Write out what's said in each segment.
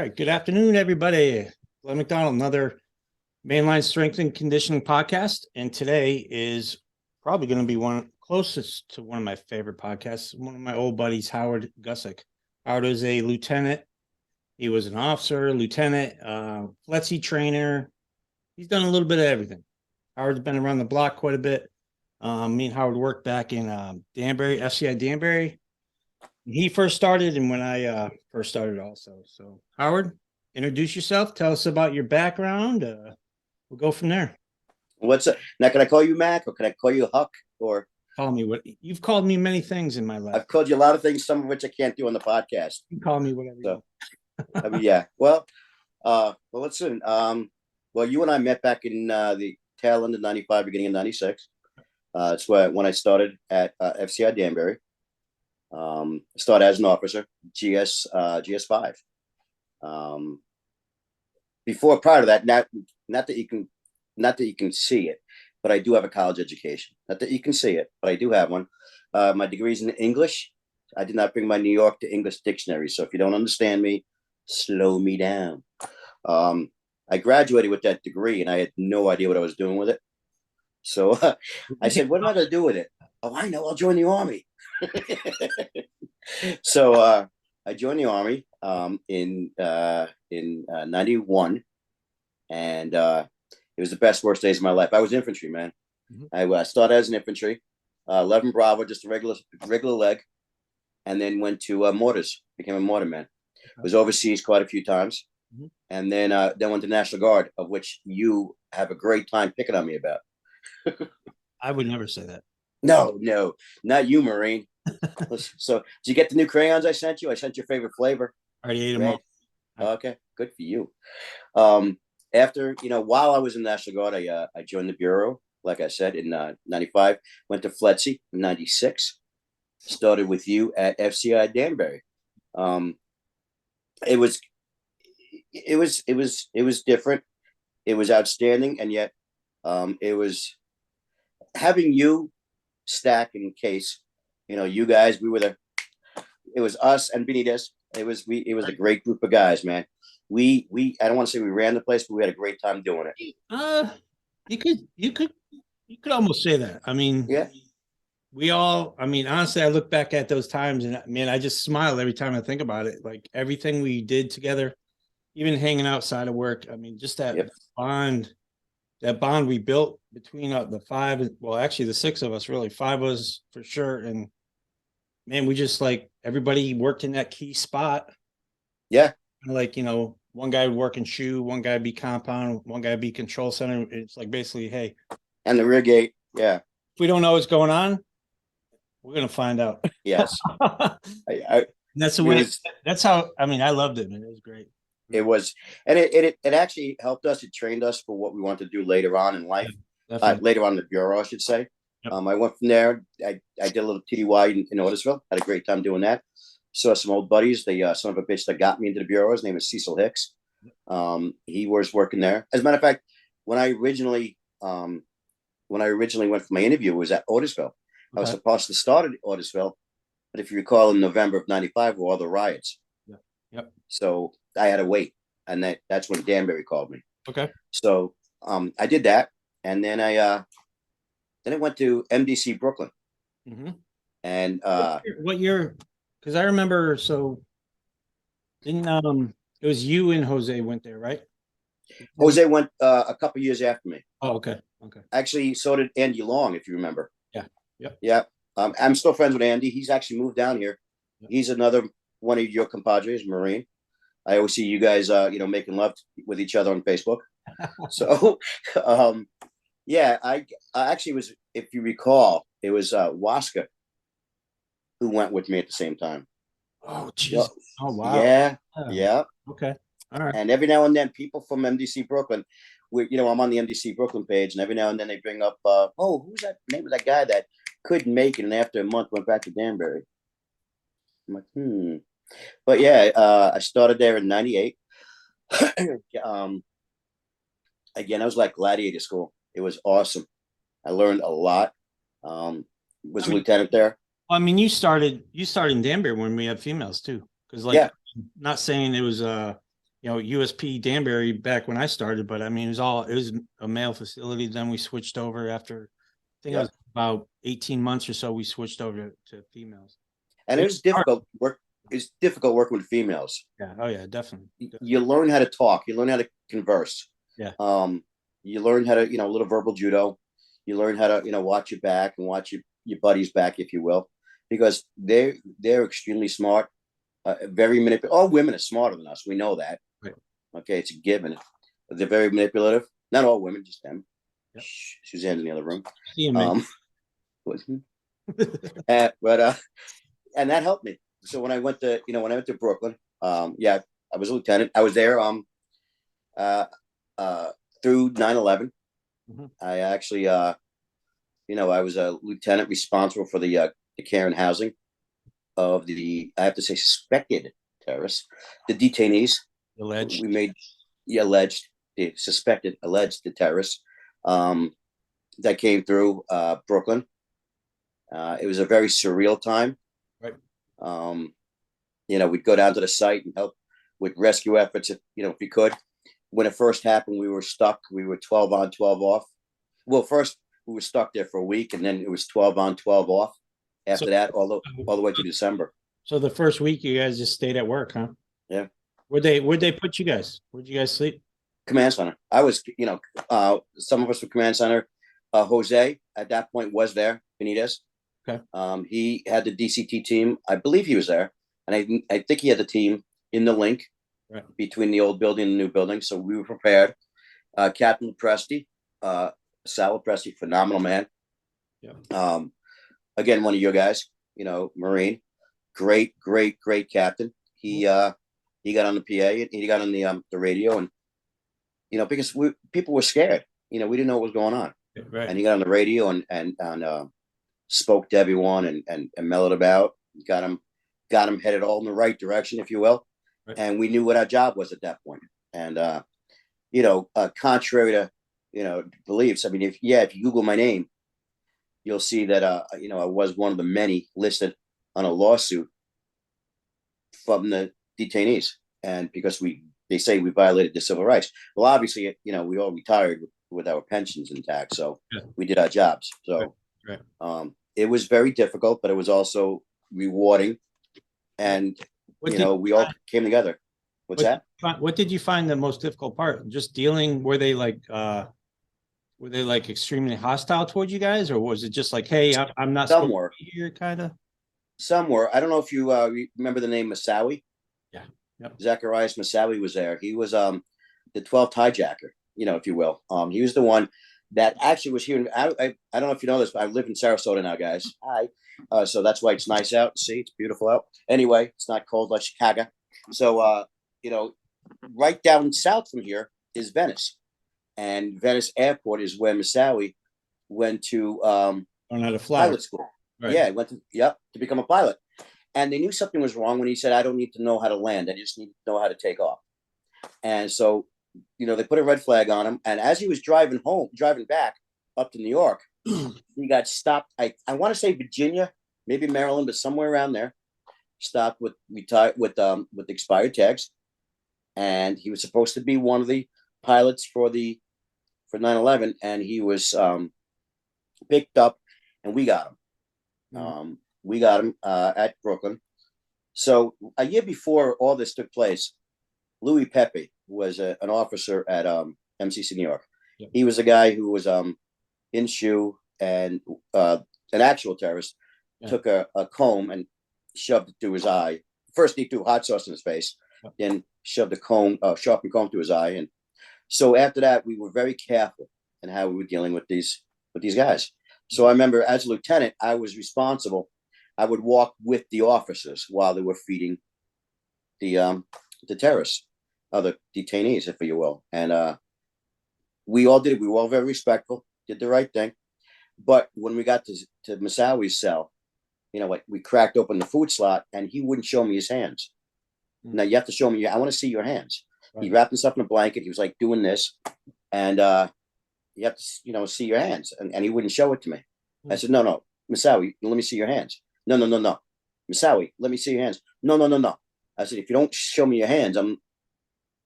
right. Good afternoon, everybody. Glenn McDonald, another mainline strength and conditioning podcast. And today is probably going to be one closest to one of my favorite podcasts. One of my old buddies, Howard Gussak. Howard is a lieutenant. He was an officer, lieutenant, FLETC trainer. He's done a little bit of everything. Howard's been around the block quite a bit. Me and Howard worked back in Danbury, FCI Danbury. He first started and when I first started also. So Howard, introduce yourself. Tell us about your background. We'll go from there. What's up? Now, can I call you Mac or can I call you Huck? Or Call me what you've called me many things in my life. I've called you a lot of things, some of which I can't do on the podcast. You can call me whatever you So, want. I mean, yeah. Well, listen. Well, you and I met back in the tail end of '95, beginning of '96. It's when I started at FCI Danbury. Started as an officer, GS5. Prior to that, not that you can see it, but I do have a college education. Not that you can see it, but I do have one. My degree is in English. I did not bring my New York to English dictionary, so if you don't understand me, slow me down. I graduated with that degree, and I had no idea what I was doing with it. So I said, "What am I going to do with it?" Oh, I know. I'll join the Army. So I joined the Army in '91, and it was the best worst days of my life. I was infantry, man. Mm-hmm. I started as an infantry, 11 Bravo, just a regular leg, and then went to mortars. Became a mortar man. Was overseas quite a few times, mm-hmm. And then went to National Guard, of which you have a great time picking on me about. I would never say that. No, not you, Marine. So, did you get the new crayons I sent you? I sent your favorite flavor. I already ate them all. Okay, good for you. After, while I was in National Guard, I joined the Bureau, like I said, in '95. Went to FLETC in '96. Started with you at FCI Danbury. It was different. It was outstanding, and yet, it was having you stack in case. You guys, it was us and Benitez. It was a great group of guys, man. I don't want to say we ran the place, but we had a great time doing it. You could almost say that. I mean, yeah. Honestly, I look back at those times and man, I just smile every time I think about it. Like everything we did together, even hanging outside of work. I mean, just that bond we built between the five, well, actually the six of us, really, five of us for sure. And man, we just everybody worked in that key spot. Yeah. One guy would work in shoe, one guy would be compound, one guy would be control center. It's basically, hey. And the rear gate. Yeah. If we don't know what's going on, we're going to find out. Yes. That's the way. That's how, I loved it, man. It was great. It was, and it actually helped us. It trained us for what we wanted to do later on in life. Yeah, later on in the Bureau, I should say. Yep. I went from there. I did a little TDY in Otisville. Had a great time doing that. Saw some old buddies. The son of a bitch that got me into the Bureau, his name is Cecil Hicks. He was working there. As a matter of fact, when I originally went for my interview, it was at Otisville. Okay. I was supposed to start at Otisville, but if you recall, in November of '95 were all the riots. Yep. So I had to wait, and that's when Danbury called me. Okay. So I did that, and then I went to MDC Brooklyn. Mm-hmm. And what year? Because I remember. So didn't it was you and Jose went there, right? Jose went a couple years after me. Oh, okay. Actually, so did Andy Long, if you remember. Yeah. Yep. Yeah. I'm still friends with Andy. He's actually moved down here. Yep. He's another one of your compadres, Marine. I always see you guys, making love with each other on Facebook. So, yeah, I actually was, if you recall, it was Waska who went with me at the same time. Oh, jeez. Oh, wow. Yeah. Okay. All right. And every now and then, people from MDC Brooklyn, I'm on the MDC Brooklyn page, and every now and then they bring up, who's that name of that guy that couldn't make it, and after a month went back to Danbury. I'm like, But yeah, I started there in '98. Again, I was like gladiator school. It was awesome. I learned a lot. Was a lieutenant there. You started in Danbury when we had females too. Because not saying it was USP Danbury back when I started, but I mean, it was a male facility. Then we switched over after, I think it was about 18 months or so, we switched over to females. And it was difficult work. It's difficult working with females. Yeah. Oh yeah, definitely. You learn how to talk. You learn how to converse. Yeah. You learn how to, a little verbal judo. You learn how to, watch your back and watch your buddy's back, if you will, because they're extremely smart. Very manipulative. All women are smarter than us. We know that. Right. Okay, it's a given. They're very manipulative. Not all women, just them. Yep. Suzanne's in the other room. But and that helped me. So when I went to Brooklyn, I was a lieutenant. I was there through 9/11. Mm-hmm. I actually I was a lieutenant responsible for the care and housing of I have to say, suspected terrorists, the detainees. Alleged. We made alleged, the suspected, alleged the terrorists that came through Brooklyn. It was a very surreal time. Right. We'd go down to the site and help with rescue efforts if we could. When it first happened, we were stuck. We were 12 on, 12 off. Well, first we were stuck there for a week, and then it was 12 on, 12 off. After that, all the way to December. So the first week, you guys just stayed at work, huh? Yeah. Where'd they put you guys? Where'd you guys sleep? Command center. I was, some of us were command center. Jose at that point was there. Benitez. Okay. He had the DCT team. I believe he was there, and I think he had the team in the link between the old building and the new building. So we were prepared. Captain Presti, Sal Presti, phenomenal man. Yeah. Again, one of your guys, Marine, great captain. He got on the PA and he got on the radio, and because people were scared. We didn't know what was going on. Right. And he got on the radio and spoke to everyone and mellowed about, got him headed all in the right direction, if you will. Right. And we knew what our job was at that point. And contrary to beliefs, I mean, if you Google my name, you'll see that I was one of the many listed on a lawsuit from the detainees, and because they say we violated the civil rights. Well, obviously, we all retired with our pensions intact, so we did our jobs. So right. It was very difficult, but it was also rewarding, and we all came together. What's that? What did you find the most difficult part? Just dealing? Were they extremely hostile towards you guys, or was it just like, hey, I'm not supposed to be here, kind of? Some were. I don't know if you remember the name Masawi. Yeah. Yep. Zacharias Masawi was there. He was the 12th hijacker, if you will. He was the one that actually was here. I don't know if you know this, but I live in Sarasota now, guys. Hi. So that's why it's nice out. See, it's beautiful out. Anyway, it's not cold like Chicago. So, right down south from here is Venice. And Venice Airport is where Masawi went to learn how to fly. Pilot school. Right. Yeah, he went to become a pilot. And they knew something was wrong when he said, I don't need to know how to land. I just need to know how to take off. And so, they put a red flag on him. And as he was driving back up to New York, he got stopped. I want to say Virginia, maybe Maryland, but somewhere around there. Stopped with expired tags. And he was supposed to be one of the pilots for 9/11, and he was picked up, and we got him. We got him at Brooklyn. So a year before all this took place, Louis Pepe was an officer at MCC New York. Yeah. He was a guy who was in shoe, and an actual terrorist took a comb and shoved it through his eye. First, he threw hot sauce in his face, then shoved a sharpened comb through his eye. And so after that, we were very careful in how we were dealing with these guys. So I remember as a lieutenant, I was responsible. I would walk with the officers while they were feeding the terrorists, the detainees, if you will. And we all did it. We were all very respectful, did the right thing. But when we got to Masawi's cell, we cracked open the food slot, and he wouldn't show me his hands. Mm-hmm. Now you have to show me. I want to see your hands. Right. He wrapped himself in a blanket. He was like doing this, and you have to, see your hands, and he wouldn't show it to me. Mm-hmm. I said, no, Masawi, let me see your hands. No, Masawi, let me see your hands. No. I said, if you don't show me your hands,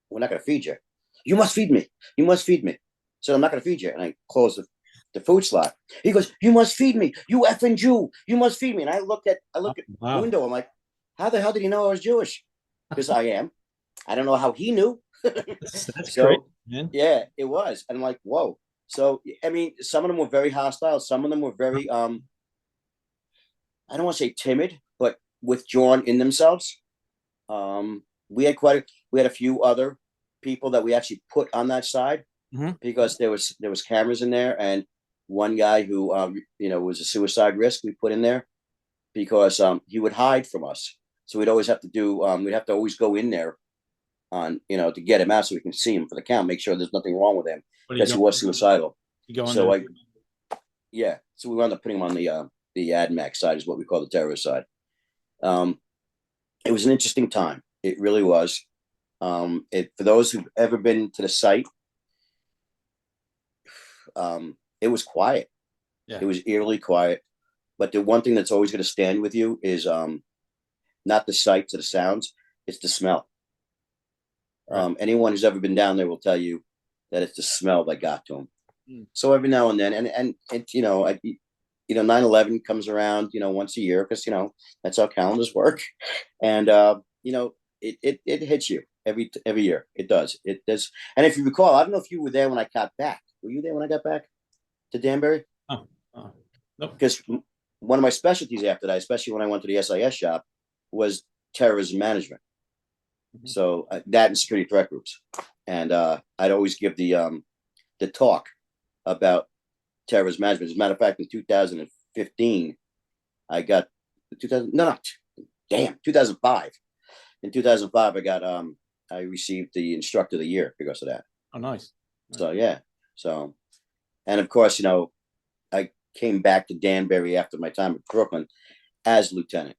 we're not going to feed you. You must feed me. You must feed me. So I'm not going to feed you. And I close the food slot. He goes, you must feed me. You effing Jew. You must feed me. And I look at the window. I'm like, how the hell did he know I was Jewish? Because I am. I don't know how he knew. That's so, great, man. Yeah, it was. And I'm like, whoa. So, I mean, some of them were very hostile. Some of them were very, I don't want to say timid, but withdrawn in themselves. We had a few other people that we actually put on that side because there was cameras in there, and one guy who was a suicide risk we put in there because he would hide from us. So we'd always have to always go in there on to get him out so we can see him for the count, make sure there's nothing wrong with him because he was suicidal. So we wound up putting him on the AdMax side, is what we call the terrorist side. It was an interesting time. It really was. For those who've ever been to the site, it was quiet. Yeah. It was eerily quiet. But the one thing that's always going to stand with you is not the sights or the sounds, it's the smell. Right. Anyone who's ever been down there will tell you that it's the smell that got to them. So every now and then, and 9/11 comes around, once a year because that's how calendars work, and it hits you every year. It does. It does. And if you recall, I don't know if you were there when I got back. Were you there when I got back to Danbury? Oh, nope. Because one of my specialties after that, especially when I went to the SIS shop, was terrorism management. So that and security threat groups, and I'd always give the talk about terrorism management. As a matter of fact, in 2015, I got 2005. In 2005, I received the instructor of the year because of that. Oh, nice. So yeah, and of course, I came back to Danbury after my time at Brooklyn as lieutenant.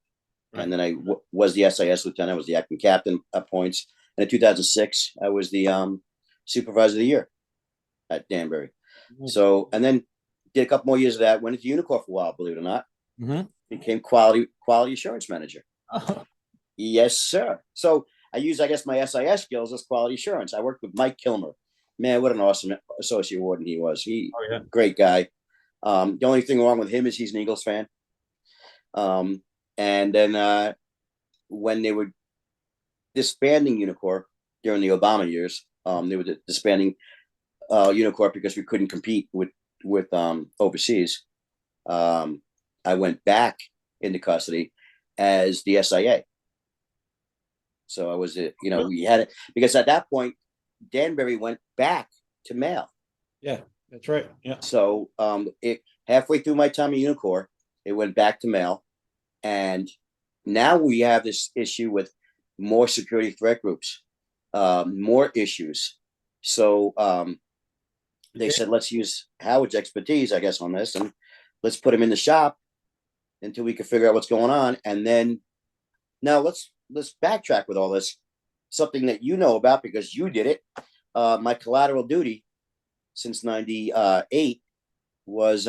Right. And then I was the SIS lieutenant. I was the acting captain at points. And in 2006, I was the supervisor of the year at Danbury. Mm-hmm. So, and then did a couple more years of that. Went into Unicor for a while, believe it or not. Mm-hmm. Became quality assurance manager. Oh. Yes, sir. So I use, I guess, my SIS skills as quality assurance. I worked with Mike Kilmer. Man, what an awesome associate warden he was. Great guy. The only thing wrong with him is he's an Eagles fan. And then when they were disbanding Unicor during the Obama years, they were disbanding Unicor because we couldn't compete with overseas. I went back into custody as the SIA. So I was, we had it because at that point, Danbury went back to mail. Yeah, that's right. Yeah. So halfway through my time at Unicor, it went back to mail. And now we have this issue with more security threat groups, more issues. So they said, let's use Howard's expertise, I guess, on this, and let's put him in the shop until we can figure out what's going on. And then now let's backtrack with all this. Something that you know about because you did it. My collateral duty since '98 was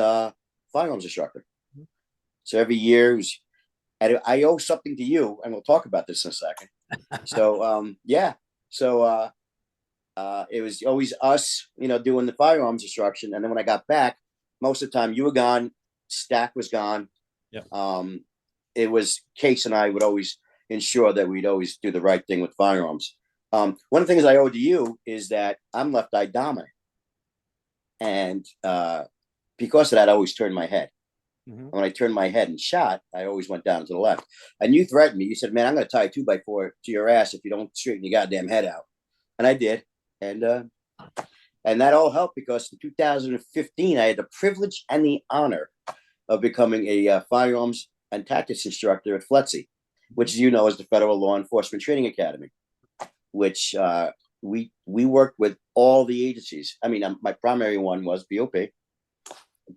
firearms instructor. So every year I owe something to you, and we'll talk about this in a second. So So it was always us, doing the firearms instruction. And then when I got back, most of the time you were gone, Stack was gone. Yeah. It was Case and I would always ensure that we'd always do the right thing with firearms. One of the things I owe to you is that I'm left eye dominant. And because of that, I always turned my head. Mm-hmm. When I turned my head and shot, I always went down to the left. And you threatened me. You said, man, I'm going to tie a 2x4 to your ass if you don't straighten your goddamn head out. And I did. And that all helped because in 2015, I had the privilege and the honor of becoming a firearms and tactics instructor at FLETC, which, as you know, is the Federal Law Enforcement Training Academy, which we worked with all the agencies. I mean, my primary one was BOP,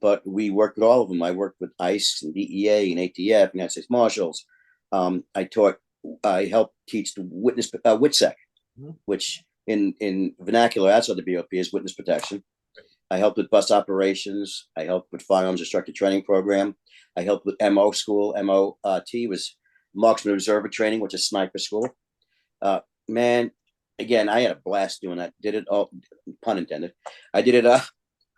but we worked with all of them. I worked with ICE and DEA and ATF, United States Marshals. I helped teach the WITSEC, which in vernacular outside the BOP is witness protection. I helped with bus operations. I helped with firearms instructor training program. I helped with MO school. MOT was marksman observer training, which is sniper school. Man, again, I had a blast doing that. Did it all, pun intended. I did it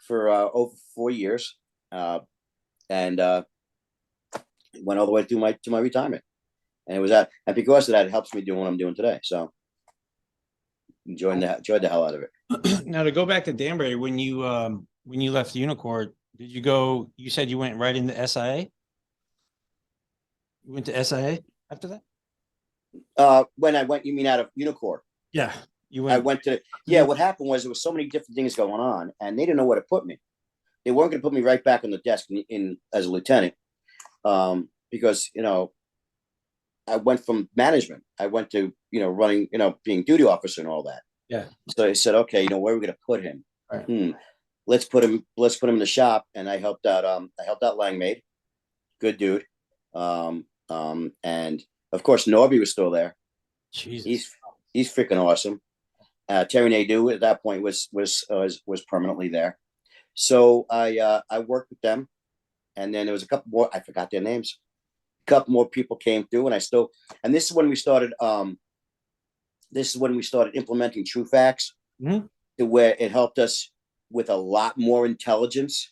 for over 4 years, and went all the way through my retirement. And it was that, and because of that, it helps me do what I'm doing today. So enjoyed the hell out of it. Now to go back to Danbury, when you left Unicorn, did you go? You said you went right into SIA. You went to SIA after that. When I went, you mean out of Unicorn? Yeah, you went. I went to. Yeah, what happened was there was so many different things going on, and they didn't know where to put me. They weren't going to put me right back on the desk in as a lieutenant, because I went from management. I went to running, being duty officer and all that. Yeah. So I said, okay, where are we going to put him? Right. Let's put him in the shop. And I helped out. I helped out Langmaid, good dude. And of course Norby was still there. Jesus. He's freaking awesome. Terry Nadeau at that point was permanently there. So I worked with them, and then there was a couple more. I forgot their names. A couple more people came through, and this is when we started. This is when we started implementing True Facts, to where it helped us with a lot more intelligence.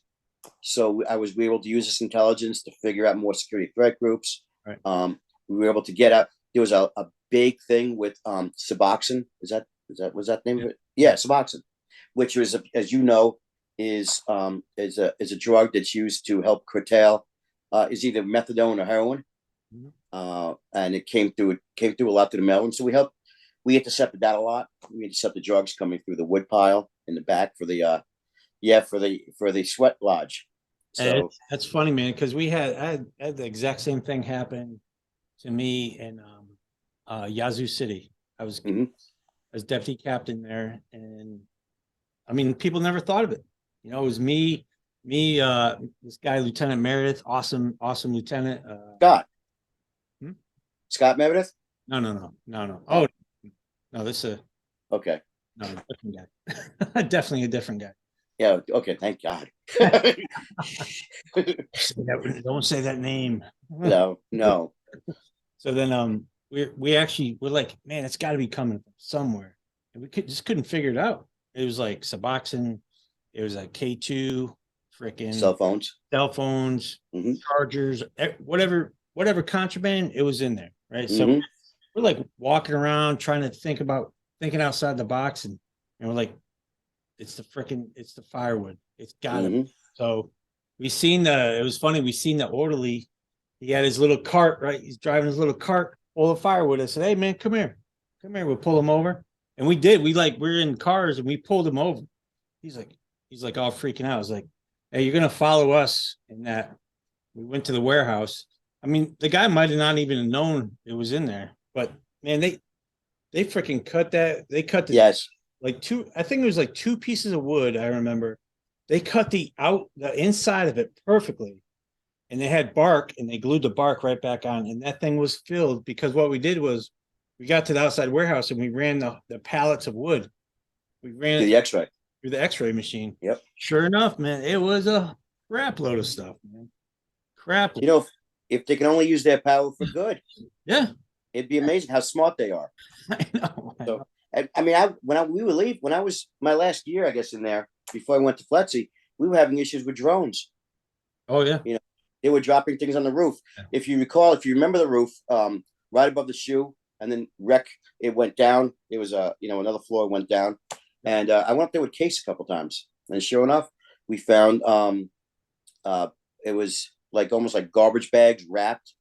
So we were able to use this intelligence to figure out more security threat groups. Right. We were able to get out. There was a big thing with Suboxone. Was that the name of it? Yeah, Suboxone, which was, as you know, is a drug that's used to help curtail, is either methadone or heroin. And it came through a lot to the mail. And so we intercepted that a lot. We intercepted drugs coming through the wood pile in the back for the for the sweat lodge. So that's funny, man, because I had the exact same thing happen to me in Yazoo City. I was deputy captain there, and I mean, people never thought of it. It was me, this guy, Lieutenant Meredith, awesome lieutenant. Scott Meredith? No. Oh, no, this is okay. No, different guy. Definitely a different guy. Yeah. Okay. Thank God. Don't say that name. No. So then, we're like, man, it's got to be coming from somewhere, and we just couldn't figure it out. It was like Suboxone, it was like K2, freaking cell phones, chargers, whatever contraband, it was in there, right? So we're like walking around trying to thinking outside the box, and we're like, it's the firewood. It's got to be. So it was funny. We seen the orderly. He had his little cart, right? He's driving his little cart full of firewood. I said, hey, man, come here. We'll pull him over. And we did. We're in cars and we pulled him over. He's like all freaking out. I was like, hey, you're going to follow us in that. We went to the warehouse. I mean, the guy might have not even known it was in there, but man, they freaking cut that. They cut the, yes, like I think it was like 2 pieces of wood. I remember they cut the inside of it perfectly, and they had bark, and they glued the bark right back on, and that thing was filled, because what we did was we got to the outside warehouse and we ran the pallets of wood. We ran through the X-ray machine. Yep. Sure enough, man, it was a crap load of stuff, man. Crap. If they can only use their power for good, yeah, it'd be amazing how smart they are. I know. So, I mean, when I was my last year, I guess, in there before I went to FLETC, we were having issues with drones. Oh yeah. They were dropping things on the roof. Yeah. If you remember the roof, right above the shoe, and then it went down. It was another floor went down, and I went up there with Case a couple times, and sure enough, we found it was like almost like garbage bags wrapped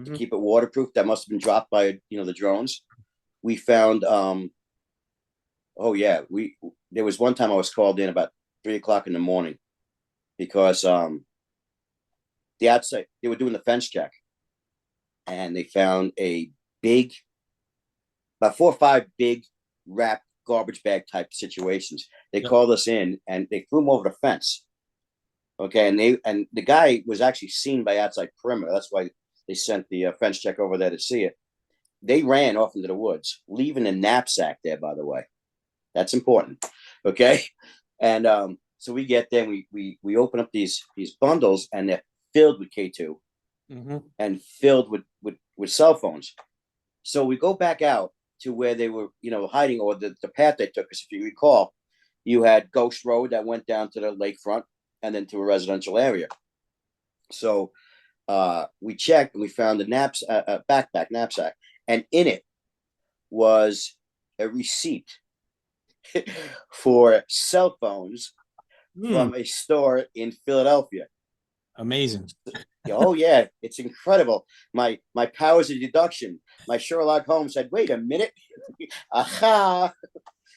to keep it waterproof. That must have been dropped by the drones. We found there was one time I was called in about 3:00 in the morning because the outside, they were doing the fence check, and they found about 4 or 5 big wrapped garbage bag type situations. They called us in and they threw them over the fence. Okay, and the guy was actually seen by outside perimeter. That's why they sent the fence check over there to see it. They ran off into the woods, leaving a knapsack there, by the way. That's important. Okay. And so we get there, and we open up these bundles, and they're filled with K2 and filled with cell phones. So we go back out, to where they were, hiding, or the path they took. Because if you recall, you had Ghost Road that went down to the lakefront and then to a residential area. So we checked and we found a knapsack, and in it was a receipt for cell phones from a store in Philadelphia. Amazing. Oh yeah, it's incredible. My powers of deduction. My Sherlock Holmes said, "Wait a minute, aha!"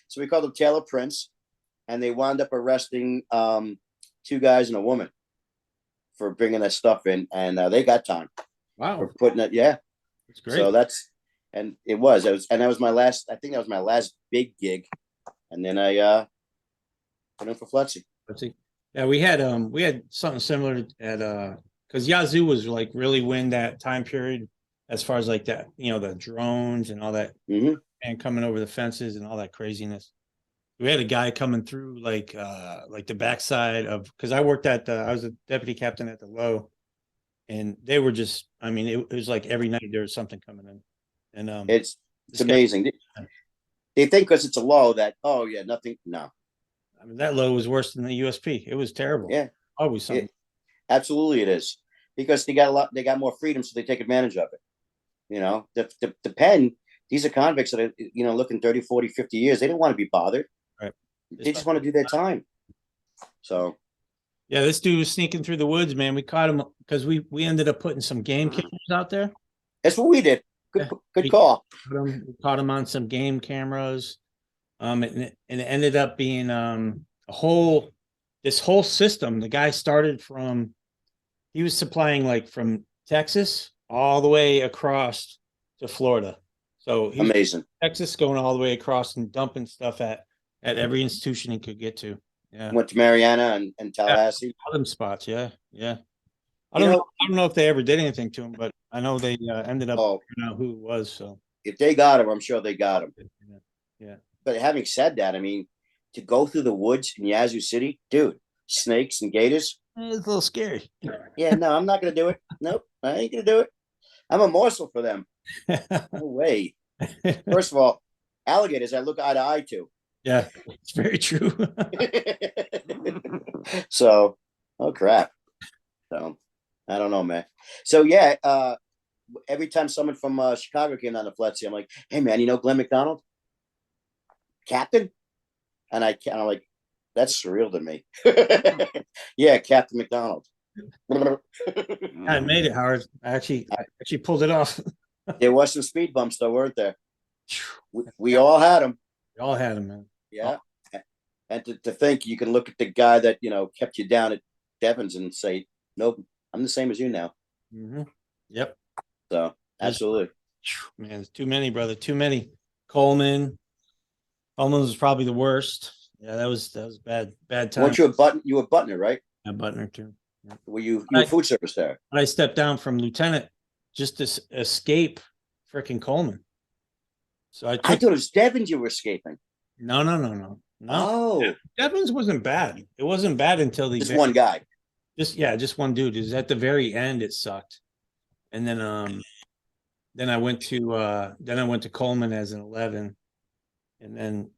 So we called them Taylor Prince, and they wound up arresting 2 guys and a woman for bringing that stuff in, and they got time. Wow, for putting it. Yeah, that's great. So that was my last. I think that was my last big gig, and then I put in for Fletzy. Yeah, we had something similar at because Yazoo was like really win that time period as far as like that, the drones and all that, and coming over the fences and all that craziness. We had a guy coming through like the backside of, because I worked I was a deputy captain at the Low, and they were just, I mean, it was like every night there was something coming in, and it's amazing. They think because it's a Low that, oh yeah, nothing. No, I mean, that Low was worse than the USP. It was terrible. Yeah, always something. Absolutely, it is, because they got more freedom, so they take advantage of it. The pen. These are convicts that are looking 30, 40, 50 years. They don't want to be bothered. Right. They just want to do their time. So, yeah, this dude was sneaking through the woods, man. We caught him because we ended up putting some game cameras out there. That's what we did. Good call. We caught him on some game cameras. And it ended up being this whole system. The guy started he was supplying like from Texas all the way across to Florida. So he amazing. Texas going all the way across and dumping stuff at every institution he could get to. Yeah. Went to Mariana and Tallahassee. All them spots, yeah. I don't know if they ever did anything to him, but I know they ended up figuring out who it was. So if they got him, I'm sure they got him. Yeah. But having said that, I mean, to go through the woods in Yazoo City, dude, snakes and gators. It's a little scary. Yeah, no, I'm not gonna do it. Nope, I ain't gonna do it. I'm a morsel for them. No way. First of all, alligators I look eye to eye to. Yeah, it's very true. So, oh crap. So, I don't know, man. So yeah, every time someone from Chicago came down to Fletzy, I'm like, hey man, you know Glenn McDonald? Captain? And I'm like, that's surreal to me. Yeah, Captain McDonald. I made it, Howard. I actually pulled it off. There was some speed bumps though, weren't there? We all had them. We all had them, man. Yeah. And to think you can look at the guy that, kept you down at Devon's and say, nope, I'm the same as you now. Mm-hmm. Yep. So absolutely. Man, there's too many, brother. Too many. Coleman was probably the worst. Yeah, that was bad time. Weren't you a Butner, right? Yeah, Butner too. Yeah. Were you were food service there? I stepped down from lieutenant just to escape freaking Coleman. So I thought it was Devon's you were escaping. No. Oh, Devon's wasn't bad. It wasn't bad until just one guy. Just one dude. Is at the very end it sucked, and then I went to Coleman as an 11, and then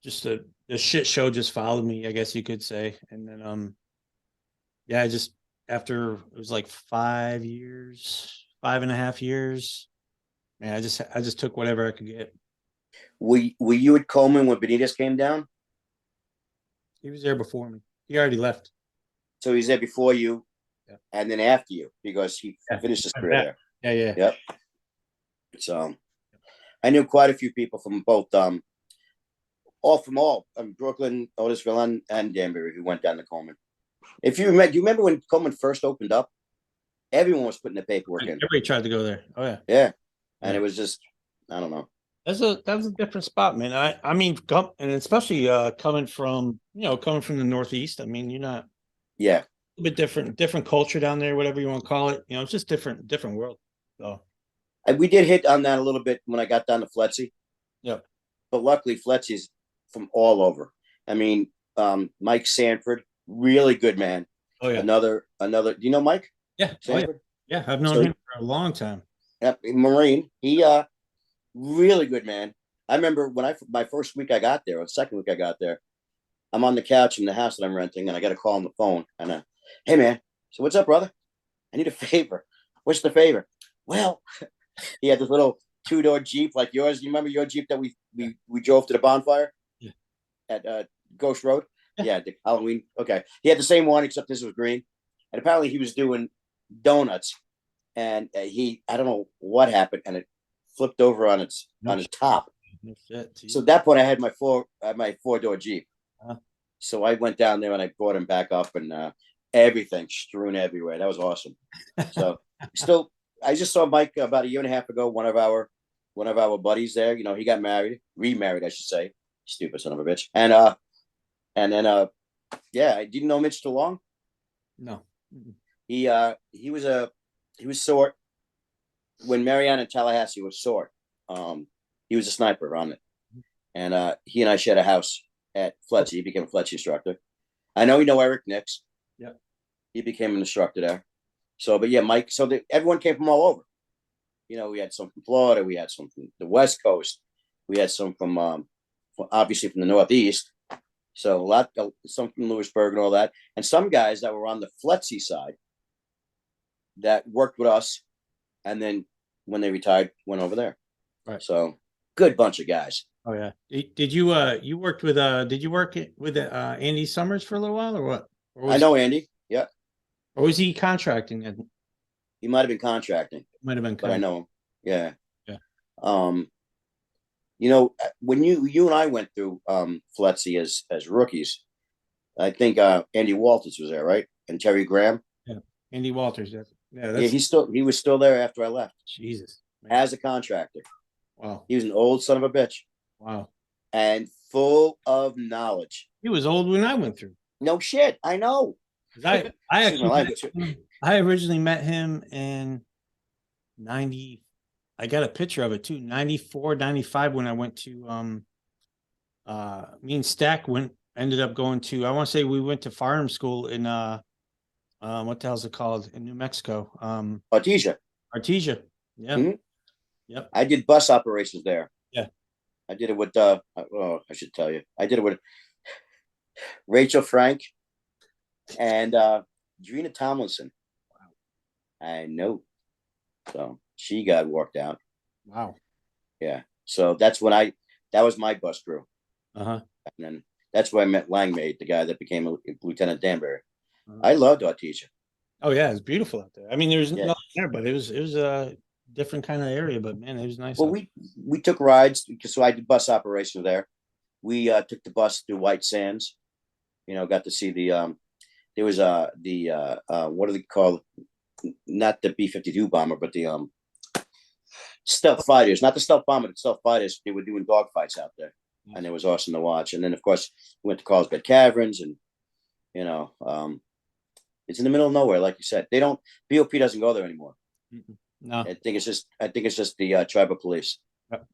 just the shit show just followed me, I guess you could say, and then I just after it was like 5.5 years, man, I just took whatever I could get. Were you at Coleman when Benitez came down? He was there before me. He already left. So he's there before you, and then after you, because he finished his career there. Yeah. Yep. So I knew quite a few people from both, Brooklyn, Otisville, and Danbury who went down to Coleman. If you remember, do you remember when Coleman first opened up? Everyone was putting the paperwork in. Everybody tried to go there. Oh yeah. Yeah, and it was just, I don't know. That was a different spot, man. I mean, and especially coming from the Northeast. I mean, you're not. Yeah. A bit different culture down there, whatever you want to call it. It's just different world. So. We did hit on that a little bit when I got down to Fletzy. Yeah. But luckily, Fletzy's from all over. I mean, Mike Sanford, really good man. Oh yeah. Another. Do you know Mike? Yeah. Sanford? Yeah, I've known him for a long time. Marine. He really good man. I remember when my first week I got there, or second week I got there, I'm on the couch in the house that I'm renting, and I got a call on the phone. And hey man, so what's up, brother? I need a favor. What's the favor? Well, he had this little 2-door Jeep like yours. You remember your Jeep that we drove to the bonfire Yeah. at Ghost Road? Yeah, the Halloween. Okay, he had the same one except this was green, and apparently he was doing donuts, and I don't know what happened, and it flipped over on its top. No shit, so at that point, I had my 4-door Jeep. So I went down there and I brought him back up, and everything strewn everywhere. That was awesome. So I just saw Mike about a year and a half ago. One of our buddies there. You know, he got remarried, I should say. Stupid son of a bitch. And then yeah, I didn't know Mitch too long. No. He was short when Marianne and Tallahassee was short. He was a sniper on it, and he and I shared a house at Fletcher. He became a Fletcher instructor. I know Eric Nix. Yeah, he became an instructor there. So, but yeah, Mike. So everyone came from all over. You know, we had some from Florida. We had some from the West Coast. We had some from obviously from the Northeast. So some from Lewisburg and all that, and some guys that were on the Fletcher side that worked with us, and then when they retired, went over there. Right. So good bunch of guys. Oh yeah. Did you you worked with did you work with Andy Summers for a little while or what? Or I know Andy. Yeah. Or was he contracting? He might have been contracting. Might have been, but I know him. Yeah. Yeah. You know, when you and I went through Fletcher as rookies, I think Andy Walters was there, right? And Terry Graham. Yeah. Andy Walters. Yeah. He was still there after I left. Jesus. Man. As a contractor. Wow. He was an old son of a bitch. Wow. And full of knowledge. He was old when I went through. No shit. I know. I originally met him in 90. I got a picture of it too. 94, 95 when I went to me and Stack ended up going to, I want to say we went to firearm school in what the hell's it called in New Mexico? Artesia. Yeah. Mm-hmm. Yep. I did bus operations there. Yeah. I did it with I should tell you. I did it with Rachel Frank and Drina Tomlinson. Wow. I know. So she got worked out. Wow. Yeah. So that was my bus crew. And then that's where I met Langmaid, the guy that became Lieutenant Danbury. I loved Artesia. Oh yeah, it's beautiful out there. I mean, there's nothing there, but it was a different kind of area. But man, it was nice. Well, we took rides, so I did bus operations there. We took the bus through White Sands. You know, got to see the there was the what do they call, not the B-52 bomber, but the stealth fighters, not the stealth bomber, the stealth fighters. They were doing dogfights out there, and it was awesome to watch. And then of course we went to Carlsbad Caverns, and you know, it's in the middle of nowhere, like you said. BOP doesn't go there anymore. No, I think it's just the tribal police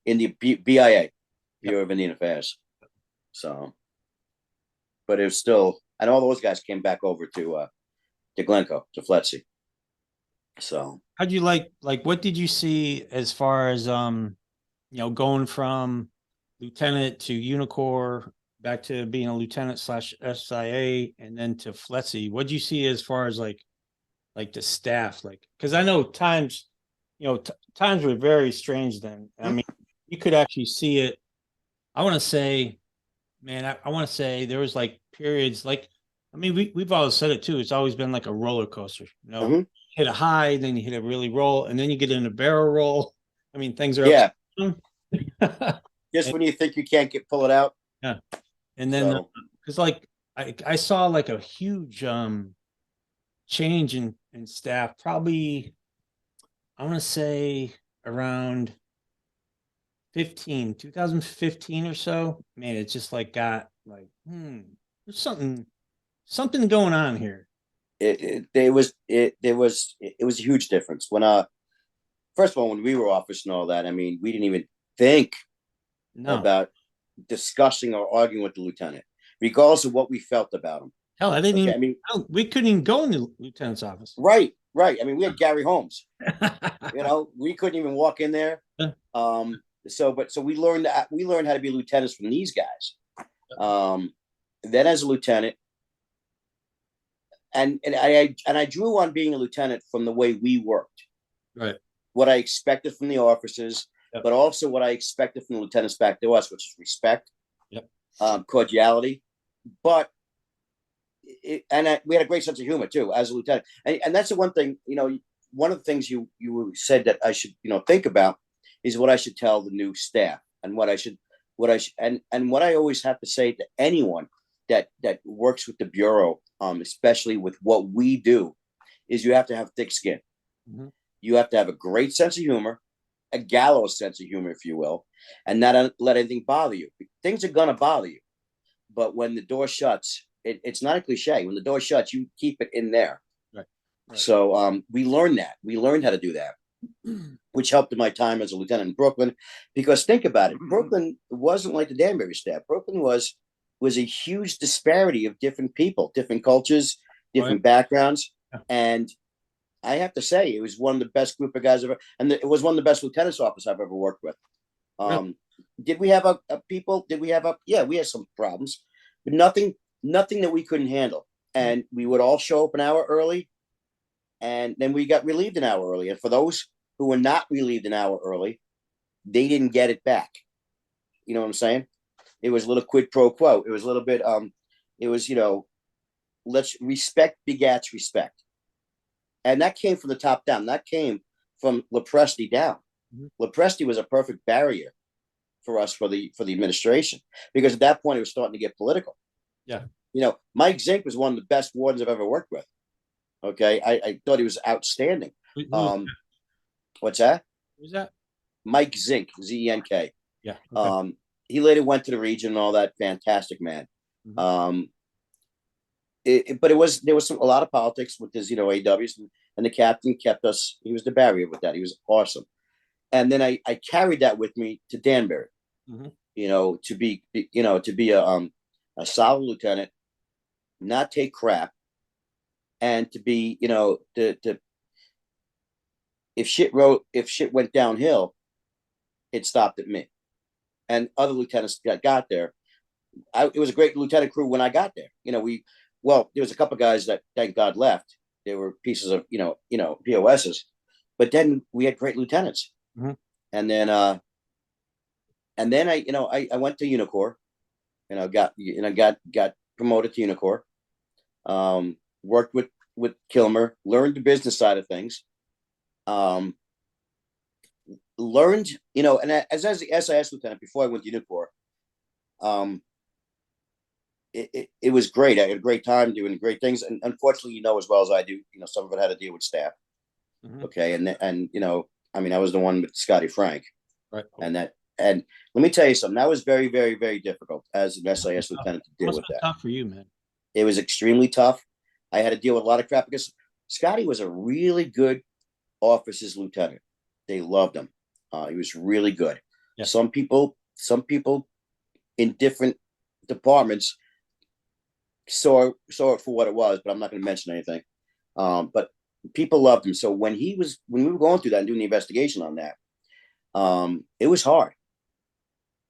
in the BIA, Bureau of Indian Affairs. So, but it was still, and all those guys came back over to Glencoe, to Fletcher. So, how'd you like what did you see as far as going from lieutenant to Unicor back to being a lieutenant / SIA and then to Fletcher? What do you see as far as like the staff? Because I know times times were very strange then. I mean, you could actually see it. I want to say, man, I want to say there was like periods I mean, we've always said it too. It's always been like a roller coaster. Hit a high, then you hit a really roll, and then you get in a barrel roll. I mean, things are just when you think you can't pull it out. Yeah. And then because I saw like a huge change in staff, probably I want to say around 2015 or so. Man, it just got there's something going on here. It was a huge difference when first of all, when we were officers and all that. I mean, we didn't even think about discussing or arguing with the lieutenant, regardless of what we felt about him. Hell, I didn't even. I mean, we couldn't even go in the lieutenant's office. Right. I mean, we had Gary Holmes. We couldn't even walk in there. so we learned how to be lieutenants from these guys. Then as a lieutenant, and I drew on being a lieutenant from the way we worked, right? What I expected from the officers, yep. But also what I expected from the lieutenants back to us, which is respect, yep. Cordiality, but we had a great sense of humor too as a lieutenant, and that's the one thing, one of the things you said that I should think about is what I should tell the new staff, and what I always have to say to anyone that works with the Bureau, especially with what we do, is you have to have thick skin. Mm-hmm. You have to have a great sense of humor, a gallows sense of humor, if you will, and not let anything bother you. Things are gonna bother you, but when the door shuts, it's not a cliche. When the door shuts, you keep it in there. Right. So we learned that. We learned how to do that, which helped in my time as a lieutenant in Brooklyn. Because think about it, Brooklyn wasn't like the Danbury staff. Brooklyn was a huge disparity of different people, different cultures, different backgrounds. Yeah. And I have to say, it was one of the best group of guys ever, and it was one of the best lieutenant's officers I've ever worked with. Did we have yeah, we had some problems, but nothing that we couldn't handle. And we would all show up an hour early, and then we got relieved an hour early. And for those who were not relieved an hour early, they didn't get it back. You know what I'm saying? It was a little quid pro quo. It was a little bit, it was, let's respect begats respect. And that came from the top down. That came from Lepresti down. Mm-hmm. Lepresti was a perfect barrier for us, for the administration, because at that point it was starting to get political. Yeah. Mike Zink was one of the best wardens I've ever worked with. Okay. I thought he was outstanding. What's that? Who's that? Mike Zink, Zenk. Yeah. Okay. He later went to the region and all that. Fantastic man. Mm-hmm. But there was a lot of politics with his, AWs, and the captain kept us. He was the barrier with that. He was awesome. And then I carried that with me to Danbury, mm-hmm. To be a solid lieutenant, not take crap, and to be, if shit went downhill, it stopped at me. And other lieutenants got there. It was a great lieutenant crew when I got there. There was a couple of guys that, thank God, left. They were pieces of, POSs, but then we had great lieutenants. Mm-hmm. And then I went to Unicor, got promoted to Unicor. Worked with Kilmer, learned the business side of things. Learned, and as the SIS lieutenant before I went to Unicor, it was great. I had a great time doing great things, and unfortunately, as well as I do, some of it had to deal with staff. Mm-hmm. Okay, and I was the one with Scotty Frank, right? And let me tell you something. That was very, very, very difficult as an SIS lieutenant to deal with that. Tough for you, man. It was extremely tough. I had to deal with a lot of crap because Scotty was a really good officer's lieutenant. They loved him. He was really good. Yeah. Some people in different departments saw it for what it was, but I'm not going to mention anything. But people loved him. So when we were going through that and doing the investigation on that, it was hard.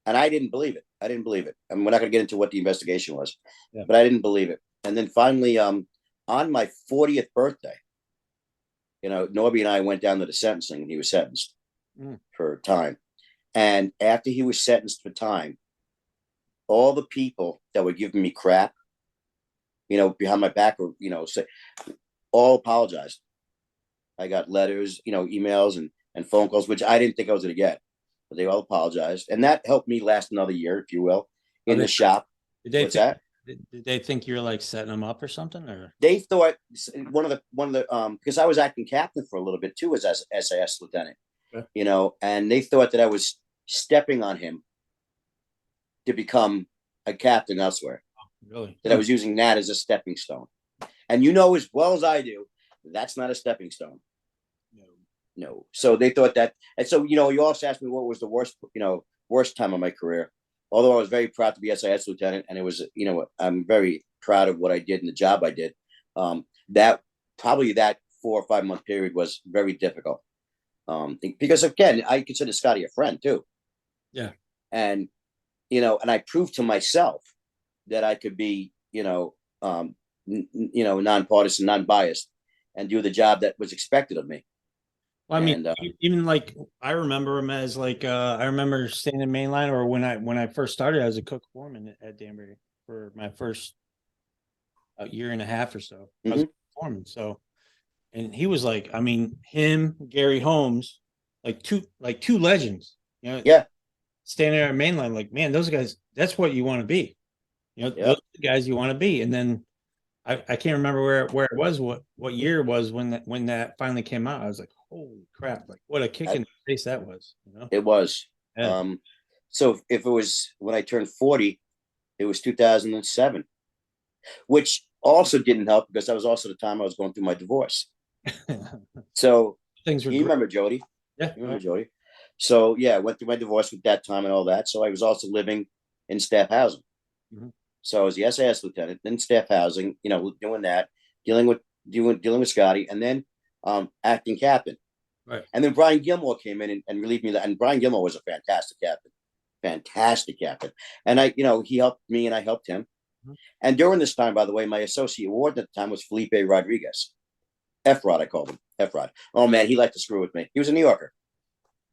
And I didn't believe it. I mean, we're not going to get into what the investigation was, but I didn't believe it. And then finally, on my 40th birthday, Norby and I went down to the sentencing, and he was sentenced for time. And after he was sentenced for time, all the people that were giving me crap, behind my back, or, all apologized. I got letters, emails and phone calls, which I didn't think I was going to get, but they all apologized. And that helped me last another year, if you will, in the shop. Did they think you were like setting them up or something? Or they thought one of the because I was acting captain for a little bit too as SAS lieutenant, and they thought that I was stepping on him to become a captain elsewhere. Really? That I was using that as a stepping stone. And as well as I do, that's not a stepping stone. No. So they thought that. And so, you also asked me what was the worst time of my career. Although I was very proud to be SIS lieutenant, and it was, I'm very proud of what I did and the job I did. That 4 or 5 month period was very difficult. Because again, I consider Scotty a friend too. Yeah. And, and I proved to myself that I could be, nonpartisan, non-biased, and do the job that was expected of me. Well, I mean, And even like I remember him as like I remember staying in mainline, or when I first started as a cook foreman at Danbury for my first year and a half or so. I was mm-hmm. a foreman, so and he was like, I mean, him, Gary Holmes, like two legends, Yeah, standing there at mainline, like, man, those guys, that's what you want to be. Those yeah. are the guys you want to be. And then I can't remember where it was, what year it was when that finally came out. I was like, holy crap, like what a kick in the face that was. It was. Yeah. So if it was when I turned 40, it was 2007, which also didn't help because that was also the time I was going through my divorce. So Things were you great. remember Jody? Yeah. You remember Jody? So yeah, I went through my divorce with that time and all that. So I was also living in staff housing. Mhm. So I was the SAS lieutenant, then staff housing, doing that, dealing with Scotty, and then acting captain. Right. And then Brian Gilmore came in and relieved me. And Brian Gilmore was a fantastic captain. And he helped me and I helped him. Mhm. And during this time, by the way, my associate warden at the time was Felipe Rodriguez. F-Rod, I called him. F-Rod. Oh, man, he liked to screw with me. He was a New Yorker.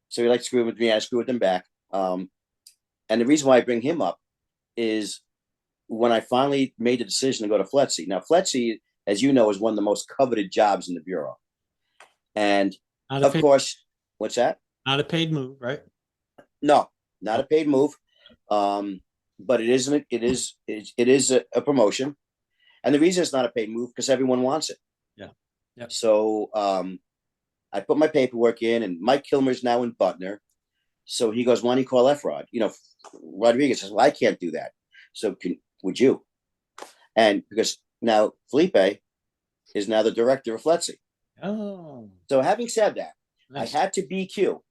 So he liked to screw with me. I screwed with him back. And the reason why I bring him up is when I finally made the decision to go to FLETC. Now, FLETC, as you know, is one of the most coveted jobs in the Bureau. And, of course, what's that? Not a paid move, right? No, not a paid move. But it is a promotion. And the reason it's not a paid move because everyone wants it. Yeah. Yeah. So I put my paperwork in, and Mike Kilmer's now in Butner. So he goes, why don't you call F-Rod? Rodriguez says, well, I can't do that. So would you? And because now Felipe is now the director of FLETC. Oh. So having said that, Nice. I had to BQ.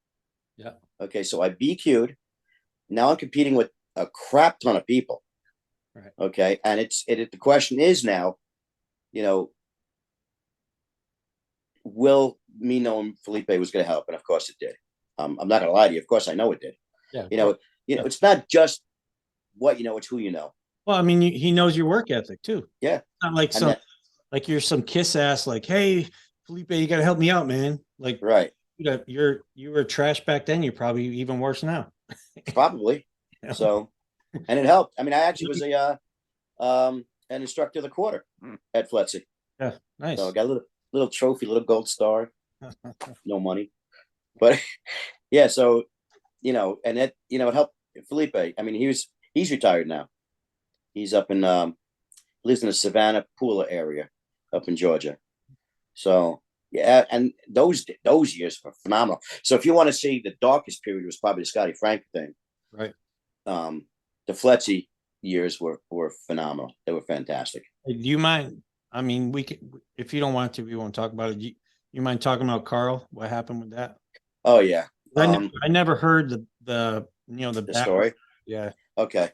Yeah. Okay, so I BQ'd. Now I'm competing with a crap ton of people. Right. Okay, and the question is now, will me knowing Felipe was going to help, and of course it did. I'm not going to lie to you. Of course, I know it did. Yeah. It's not just what you know; it's who you know. Well, I mean, he knows your work ethic too. Yeah, It's not like like you're some kiss ass, like, hey, Felipe, you got to help me out, man. Like, right. You were trash back then. You're probably even worse now. Probably. So, and it helped. I mean, I actually was an instructor of the quarter at FLETC. Yeah, nice. So I got a little trophy, little gold star. No money, but yeah. So and it helped Felipe. I mean, he's retired now. He's up in lives in the Savannah Pooler area up in Georgia. So yeah, and those years were phenomenal. So if you want to see the darkest period was probably the Scotty Frank thing. Right. The FLETC years were phenomenal. They were fantastic. Hey, do you mind? I mean, we can, if you don't want to, we won't talk about it. You mind talking about Carl? What happened with that? Oh yeah. I never heard the The story. Yeah. Okay.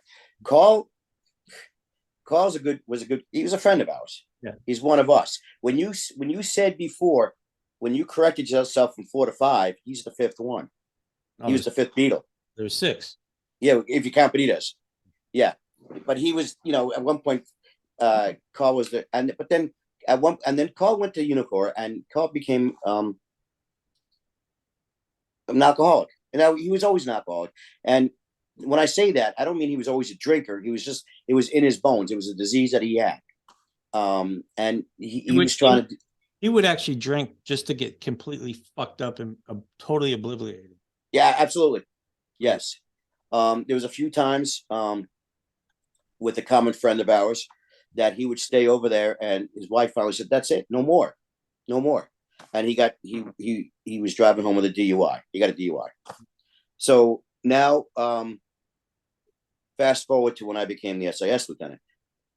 He was a friend of ours. Yeah. He's one of us. When you said before, when you corrected yourself from 4 to 5, he's the fifth one. He was the fifth Beatle. There's 6. Yeah, if you count Benitez. Yeah. But he was, at one point, Carl was there, but then Carl went to Unicor, and Carl became an alcoholic. And he was always an alcoholic. And when I say that, I don't mean he was always a drinker. It was in his bones. It was a disease that he had. And he was trying to. He would actually drink just to get completely fucked up and totally obliterated. Yeah, absolutely. Yes. There was a few times with a common friend of ours that he would stay over there, and his wife finally said, "That's it, no more, no more." And he was driving home with a DUI. He got a DUI. So now, fast forward to when I became the SAS lieutenant.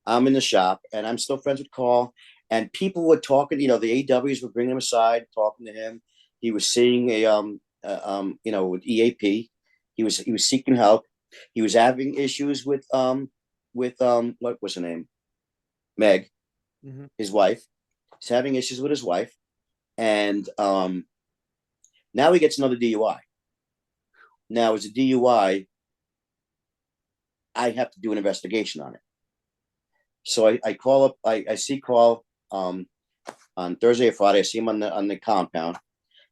I'm in the shop, and I'm still friends with Carl. And people were talking. The AWs were bringing him aside, talking to him. He was seeing with EAP. He was seeking help. He was having issues with what was her name? Meg, his wife. He's having issues with his wife, and now he gets another DUI. Now, as a DUI, I have to do an investigation on it. So I call up, I see Carl on Thursday or Friday. I see him on the compound.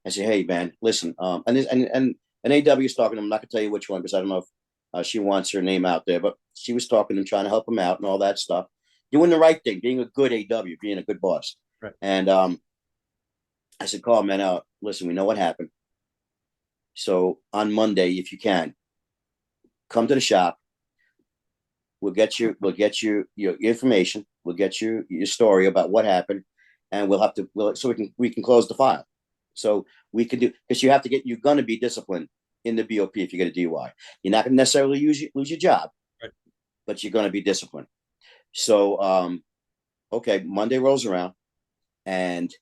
I say, hey man, listen, and AW is talking to him. I'm not gonna tell you which one because I don't know if she wants her name out there, but she was talking and trying to help him out and all that stuff, doing the right thing, being a good AW, being a good boss. Right. And I said, Carl, man, listen, we know what happened. So on Monday, if you can, come to the shop. We'll get you your information. We'll get you your story about what happened, and so we can close the file. So we can do, because you're going to be disciplined in the BOP if you get a DUI. You're not going to necessarily lose your job, right, but you're going to be disciplined. So okay, Monday rolls around, and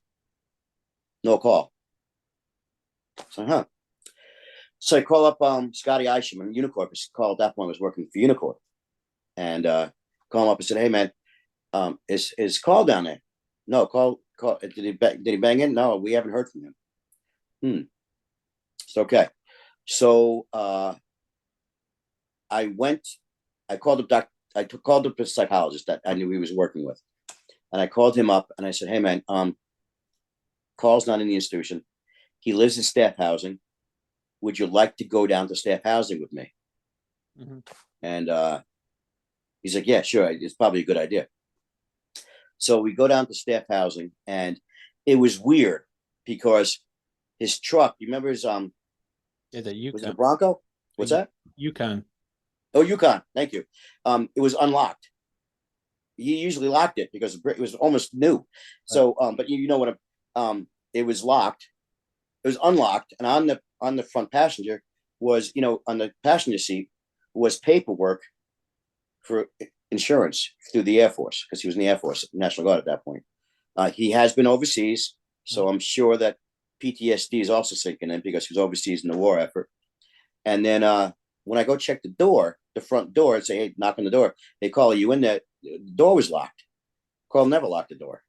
no call. So So I call up Scotty Isham and Unicorp. Carl at that point was working for Unicorp, and call him up and said, "Hey man, is Carl down there?" No, call. Did he bang in? No, we haven't heard from him. It's okay. So I called up the psychologist that I knew he was working with, and I called him up and I said, "Hey man, Carl's not in the institution. He lives in staff housing. Would you like to go down to staff housing with me?" mm-hmm. And he's like, "Yeah, sure. It's probably a good idea." So we go down to staff housing, and it was weird because his truck, you remember his Yeah, the Yukon. was it a Bronco? What's that? Yukon. Oh, Yukon. Thank you. It was unlocked. He usually locked it because it was almost new. So, but you know what? It was locked. It was unlocked, and on the front passenger was, on the passenger seat was paperwork for insurance through the Air Force, because he was in the Air Force, National Guard at that point. He has been overseas, so I'm sure that PTSD is also sinking in because he was overseas in the war effort. And then when I go check the front door, and say, "Hey, knock on the door," they call, "Are you in there?" The door was locked. Carl never locked the door.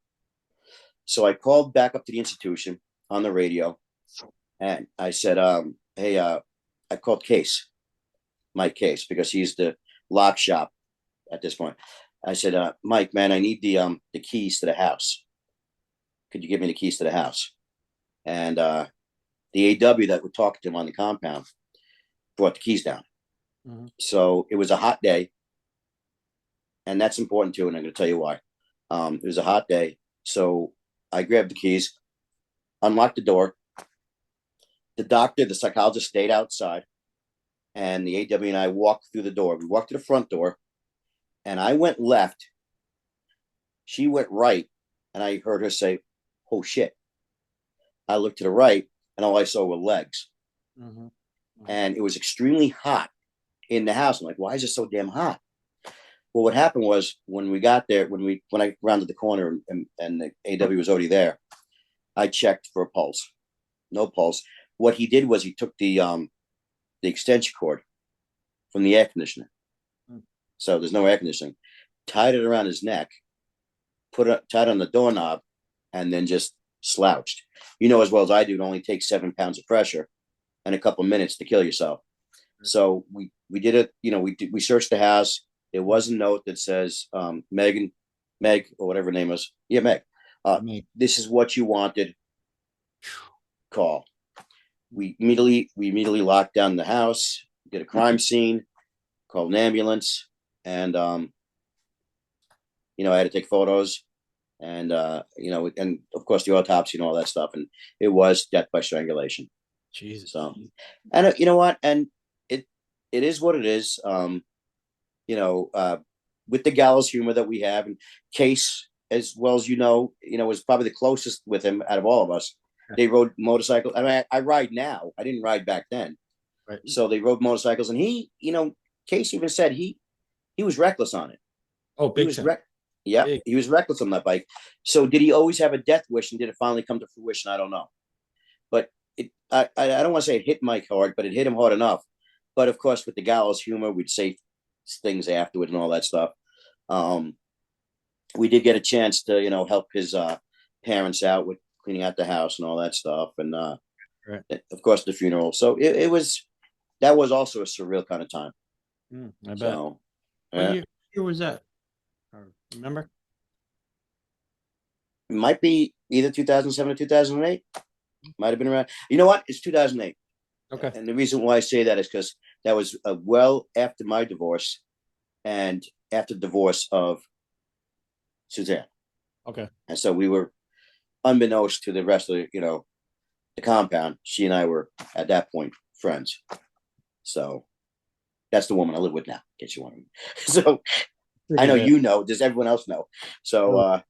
So I called back up to the institution on the radio, and I said, "Hey, I called Mike Case, because he's the lock shop at this point." I said, "Mike, man, I need the keys to the house. Could you give me the keys to the house?" And the AW that would talk to him on the compound brought the keys down. Mm-hmm. So it was a hot day, and that's important too, and I'm going to tell you why. It was a hot day, so I grabbed the keys, unlocked the door. The psychologist stayed outside, and the AW and I walked through the door. We walked to the front door, and I went left. She went right, and I heard her say, "Oh shit." I looked to the right, and all I saw were legs. Mm-hmm. And it was extremely hot in the house. I'm like, why is it so damn hot? Well, what happened was, when we got there, when I rounded the corner and the AW was already there, I checked for a pulse. No pulse. What he did was he took the extension cord from the air conditioner. So there's no air conditioning. Tied it around his neck, tied on the doorknob, and then just slouched. You know as well as I do, it only takes 7 pounds of pressure and a couple of minutes to kill yourself. So we did it. We searched the house. There was a note that says, Meg, or whatever her name is. Yeah, Meg. This is what you wanted. Call. We immediately locked down the house, did a crime scene, called an ambulance, and I had to take photos, and and of course the autopsy and all that stuff, and it was death by strangulation. Jesus. So, and you know what, and it is what it is. With the gallows humor that we have, and Case, as well as was probably the closest with him out of all of us. They rode motorcycles. I mean, I ride now. I didn't ride back then. Right. So they rode motorcycles, and he, Case even said he was reckless on it. Oh, big time. Yeah, he was reckless on that bike. So did he always have a death wish, and did it finally come to fruition? I don't know. But I don't want to say it hit Mike hard, but it hit him hard enough. But of course, with the gallows humor, we'd say things afterward and all that stuff. We did get a chance to, help his parents out with cleaning out the house and all that stuff, and right. Of course the funeral. So it was that was also a surreal kind of time. I bet. So, What year was that? Remember? It might be either 2007 or 2008. Might have been around. You know what? It's 2008. Okay. And the reason why I say that is because that was well after my divorce and after the divorce of Suzanne. Okay. And so we were, unbeknownst to the rest of the compound, she and I were at that point friends. So that's the woman I live with now, in case you want to. So I know you know. Does everyone else know? So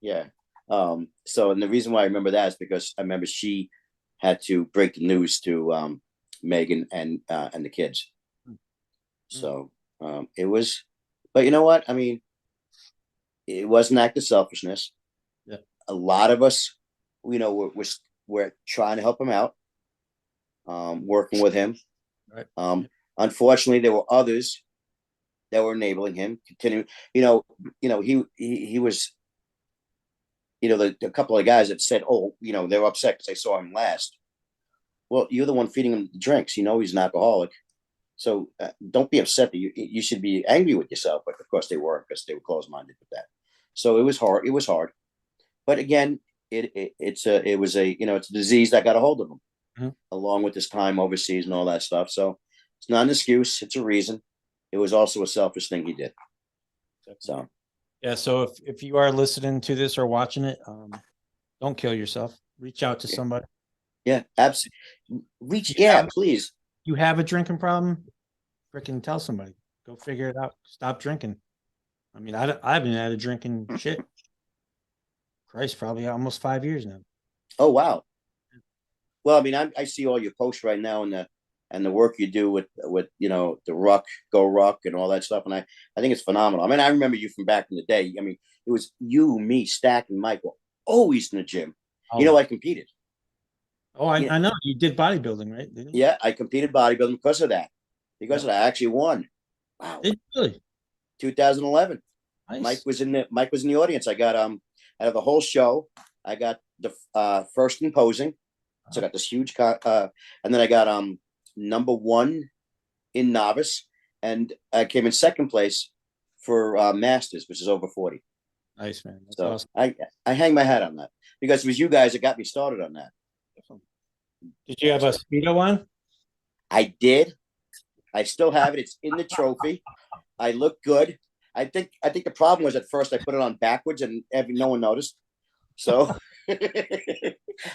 yeah. So and the reason why I remember that is because I remember she had to break the news to Megan and the kids. So it was, but you know what? I mean, it was an act of selfishness. Yeah. A lot of us, we're trying to help him out, working with him. Right. Unfortunately, there were others that were enabling him continue. He was, the couple of guys that said, oh, they were upset because they saw him last. Well, you're the one feeding him the drinks. He's an alcoholic. So don't be upset that you should be angry with yourself. But of course they weren't, because they were closed-minded with that. So it was hard. It was hard. But again, it's a disease that got a hold of him, along with his time overseas and all that stuff. So it's not an excuse. It's a reason. It was also a selfish thing he did. So yeah. So if you are listening to this or watching it, don't kill yourself. Reach out to somebody. Yeah, absolutely. Please. You have a drinking problem, freaking tell somebody. Go figure it out. Stop drinking. I mean, I've been out of drinking shit. Christ, probably almost 5 years now. Oh wow. Well, I mean, I see all your posts right now and the work you do with the ruck, go ruck, and all that stuff, and I think it's phenomenal. I mean, I remember you from back in the day. I mean, it was you, me, Stack, and Mike were always in the gym. Oh. I competed. Oh, I know. You did bodybuilding, right? Didn't you? Yeah, I competed bodybuilding because of that. Because of that, I actually won. Wow. Did you really? 2011. Nice. Mike was in the audience. I got out of the whole show, I got the first in posing. So I got this huge and then I got number one in novice, and I came in second place for masters, which is over 40. Nice, man. That's so awesome. I hang my hat on that, because it was you guys that got me started on that. Did you have a Speedo on? I did. I still have it. It's in the trophy. I look good. I think the problem was, at first I put it on backwards and no one noticed. So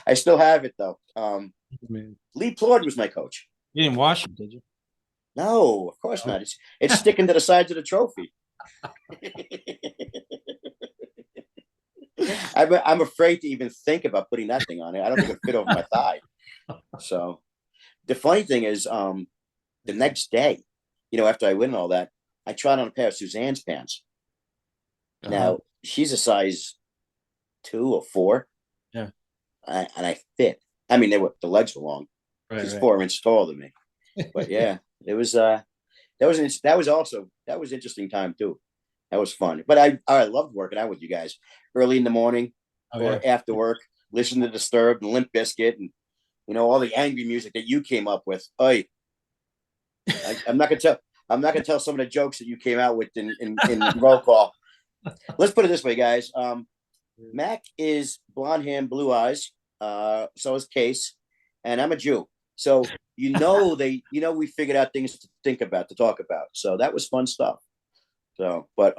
I still have it though. Lee Plord was my coach. You didn't wash it, did you? No, of course not. It's sticking to the sides of the trophy. I'm afraid to even think about putting that thing on it. I don't think it'll fit over my thigh. So the funny thing is, the next day, after I win all that, I tried on a pair of Suzanne's pants. Now she's a size 2 or 4. Yeah. And I fit. I mean, the legs were long. Right, she's 4 inches taller than me. But yeah, it was that was interesting time too. That was fun. But I loved working out with you guys early in the morning or after work, listening to Disturbed and Limp Bizkit and all the angry music that you came up with. I'm not gonna tell some of the jokes that you came out with in roll call. Let's put it this way, guys. Mac is blonde hair and blue eyes. So is Case, and I'm a Jew. So we figured out things to think about, to talk about. So that was fun stuff. So, but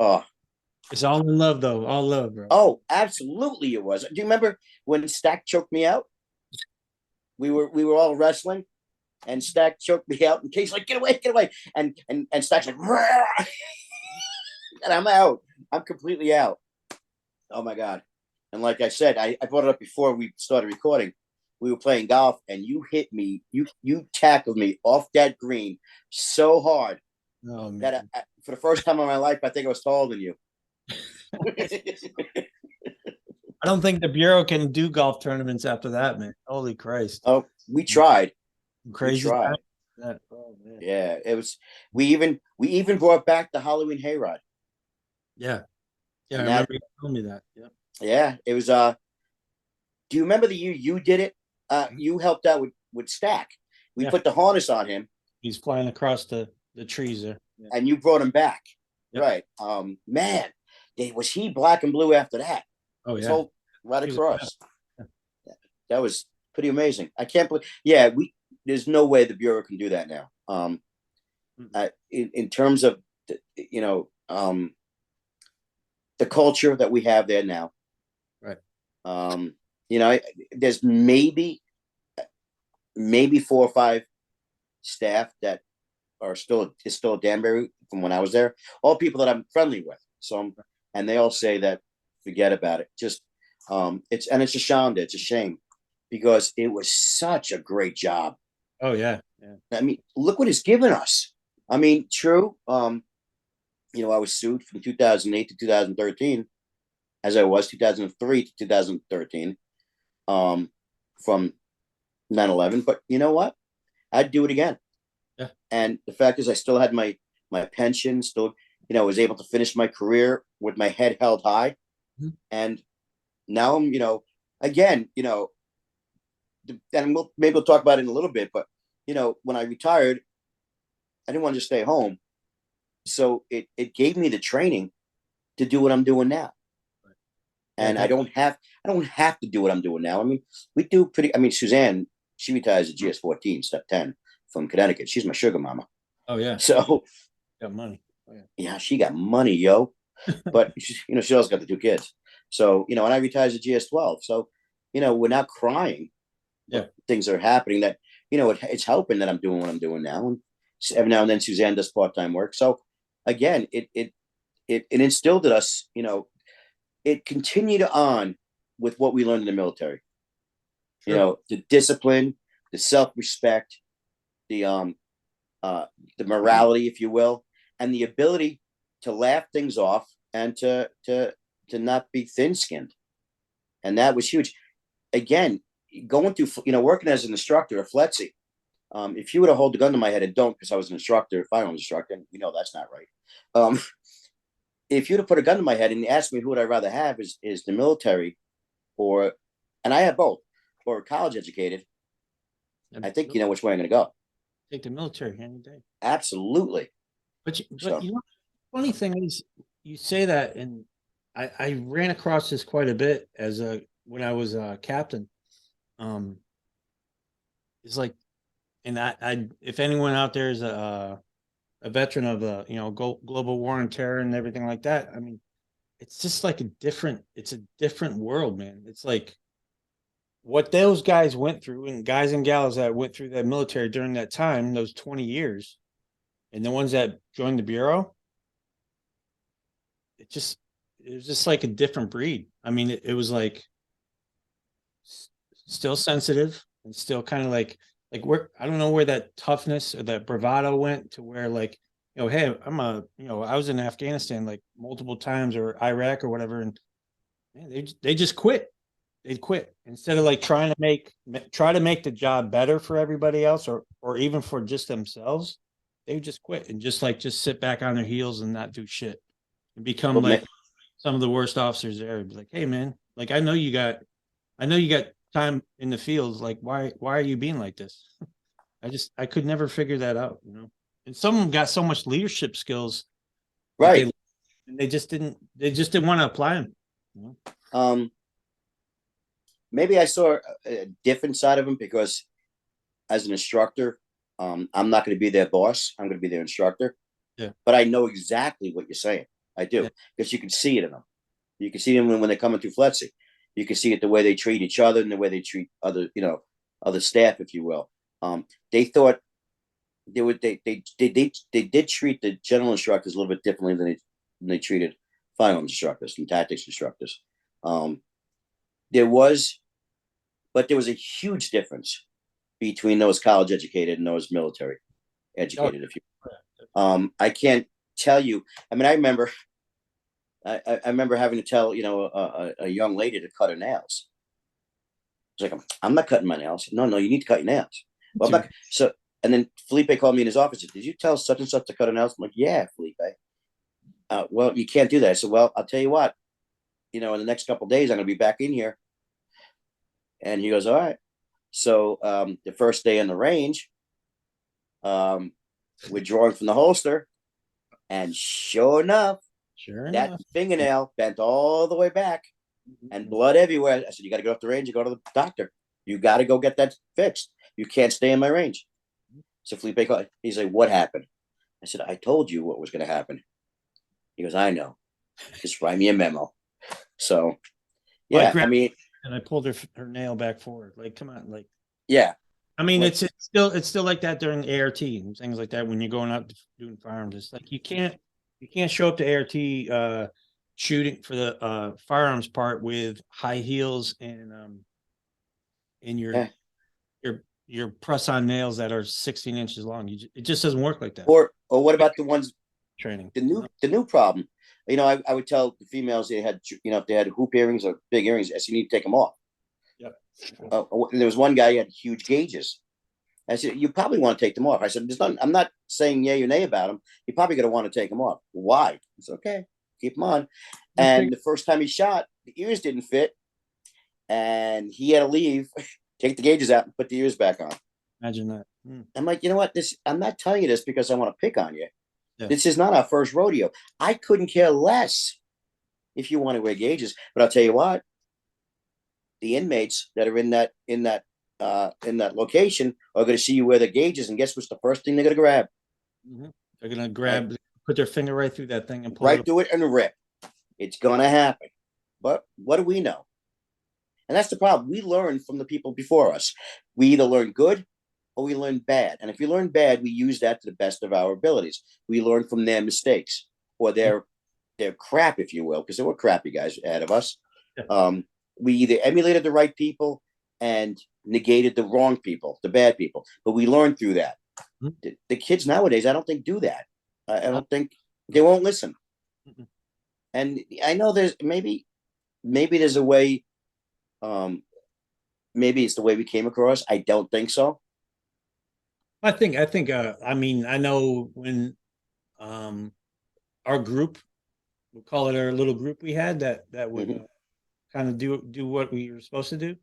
it's all in love though. All love, bro. Oh, absolutely it was. Do you remember when Stack choked me out? We were all wrestling, and Stack choked me out, and Case like, get away, and Stack's like, and I'm out. I'm completely out. Oh my God. And like I said, I brought it up before we started recording. We were playing golf, and you hit me. You tackled me off that green so hard that for the first time in my life, I think I was taller than you. I don't think the Bureau can do golf tournaments after that, man. Holy Christ. Oh, we tried. Crazy. We tried. Oh, man. Yeah, it was. We even brought back the Halloween hayride. Yeah. Yeah, I remember you telling me that. Yeah. Yeah, it was. Do you remember the year you did it? You helped out with Stack. We put the harness on him, He's flying across the trees there. Yeah. And you brought him back. Yep. Right. Man, was he black and blue after that? Oh yeah. So right across. Yeah. That was pretty amazing. I can't believe. Yeah, there's no way the Bureau can do that now. In terms of the culture that we have there now. Right. There's maybe 4 or 5 staff that is still at Danbury from when I was there. All people that I'm friendly with. And they all say that forget about it. Just it's a shame. It's a shame because it was such a great job. Oh yeah. I mean, look what it's given us. I mean, true. I was sued from 2008 to 2013, as I was 2003 to 2013, from 9/11. But you know what? I'd do it again. Yeah. And the fact is, I still had my pension. Still, was able to finish my career with my head held high. Mm-hmm. And now I'm, again, and maybe we'll talk about it in a little bit. But when I retired, I didn't want to just stay home. So it gave me the training to do what I'm doing now. Right. And I don't have to do what I'm doing now. I mean, we do Suzanne, she retires at GS14, step 10 from Connecticut. She's my sugar mama. Oh yeah. So got money. Oh, yeah. Yeah, she got money, yo. But she also got the 2 kids. So, and I retired at GS12. So, we're not crying. Yeah. Things are happening that, it's helping that I'm doing what I'm doing now. And every now and then Suzanne does part-time work. So again, it instilled in us, it continued on with what we learned in the military. Sure. The discipline, the self-respect, the morality, if you will, and the ability to laugh things off and to not be thin-skinned. And that was huge. Again, going through, working as an instructor at FLETC, if you were to hold the gun to my head, and don't, because I was an instructor, firearms instructor, and that's not right. If you'd have put a gun to my head and asked me who would I rather have is the military and I have both, or college educated, I think you know which way I'm going to go. Take the military any day. Absolutely. But funny thing is, you say that, and I ran across this quite a bit when I was a captain. It's like, and I if anyone out there is a veteran of the global war on terror and everything like that, I mean, it's just like it's a different world, man. It's like what those guys went through, and guys and gals that went through that military during that time, those 20 years, and the ones that joined the Bureau, it was just like a different breed. I mean, it was like still sensitive and still kind of like I don't know where that toughness or that bravado went to, where like, hey, I was in Afghanistan like multiple times, or Iraq or whatever, and man, they just quit. They'd quit instead of like trying to make the job better for everybody else, or even for just themselves. They would just quit and just sit back on their heels and not do shit, and become some of the worst officers there. Be like, hey man, like I know you got time in the fields. Like, why are you being like this? I could never figure that out, And some of them got so much leadership skills, right? They just didn't want to apply them. Maybe I saw a different side of them because, as an instructor, I'm not going to be their boss. I'm going to be their instructor. Yeah. But I know exactly what you're saying. I do, because you can see it in them. You can see them when they're coming through FLETC. You can see it the way they treat each other and the way they treat other staff, if you will. They thought they did treat the general instructors a little bit differently than they treated firearms instructors and tactics instructors. There was a huge difference between those college educated and those military educated. If you, I can't tell you. I mean, I remember having to tell a young lady to cut her nails. It's like, I'm not cutting my nails. No, you need to cut your nails. Well, and then Felipe called me in his office. Did you tell such and such to cut her nails? I'm like, yeah, Felipe. Well, you can't do that. I said, well, I'll tell you what. In the next couple of days, I'm going to be back in here. And he goes, all right. So the first day in the range, We're drawing from the holster, and sure enough, that fingernail bent all the way back and blood everywhere. I said, you got to go off the range and go to the doctor. You got to go get that fixed. You can't stay in my range. So Felipe called. He's like, what happened? I said, I told you what was going to happen. He goes, I know. Just write me a memo. So, yeah, I mean. And I pulled her nail back forward. Like, come on. Like, yeah. I mean, it's still like that during ART and things like that when you're going out doing firearms. It's like you can't show up to ART shooting for the firearms part with high heels and your press on nails that are 16 inches long. It just doesn't work like that. Or what about the ones training? The new problem. I would tell the females they had, if they had hoop earrings or big earrings, I said, you need to take them off. Yep. There was one guy who had huge gauges. I said, you probably want to take them off. I said, I'm not saying yay or nay about them. You're probably going to want to take them off. Why? It's okay. Keep them on. And the first time he shot, the ears didn't fit. And he had to leave, take the gauges out and put the ears back on. Imagine that. I'm like, you know what? I'm not telling you this because I want to pick on you. Yeah. This is not our first rodeo. I couldn't care less if you want to wear gauges. But I'll tell you what, the inmates that are in that location are going to see you wear the gauges, and guess what's the first thing they're going to grab? Mm-hmm. They're going to grab, put their finger right through that thing and pull right through it and rip. It's going to happen. But what do we know? And that's the problem. We learn from the people before us. We either learn good or we learn bad. And if we learn bad, we use that to the best of our abilities. We learn from their mistakes or their crap, if you will, because there were crappy guys ahead of us. Yeah. We either emulated the right people and negated the wrong people, the bad people. But we learned through that. Mm-hmm. The kids nowadays, I don't think do that. I don't think they won't listen. Mm-hmm. And I know there's maybe there's a way. Maybe it's the way we came across. I don't think so. I mean, I know when our group, we'll call it our little group we had that would mm-hmm. Kind of do what we were supposed to do.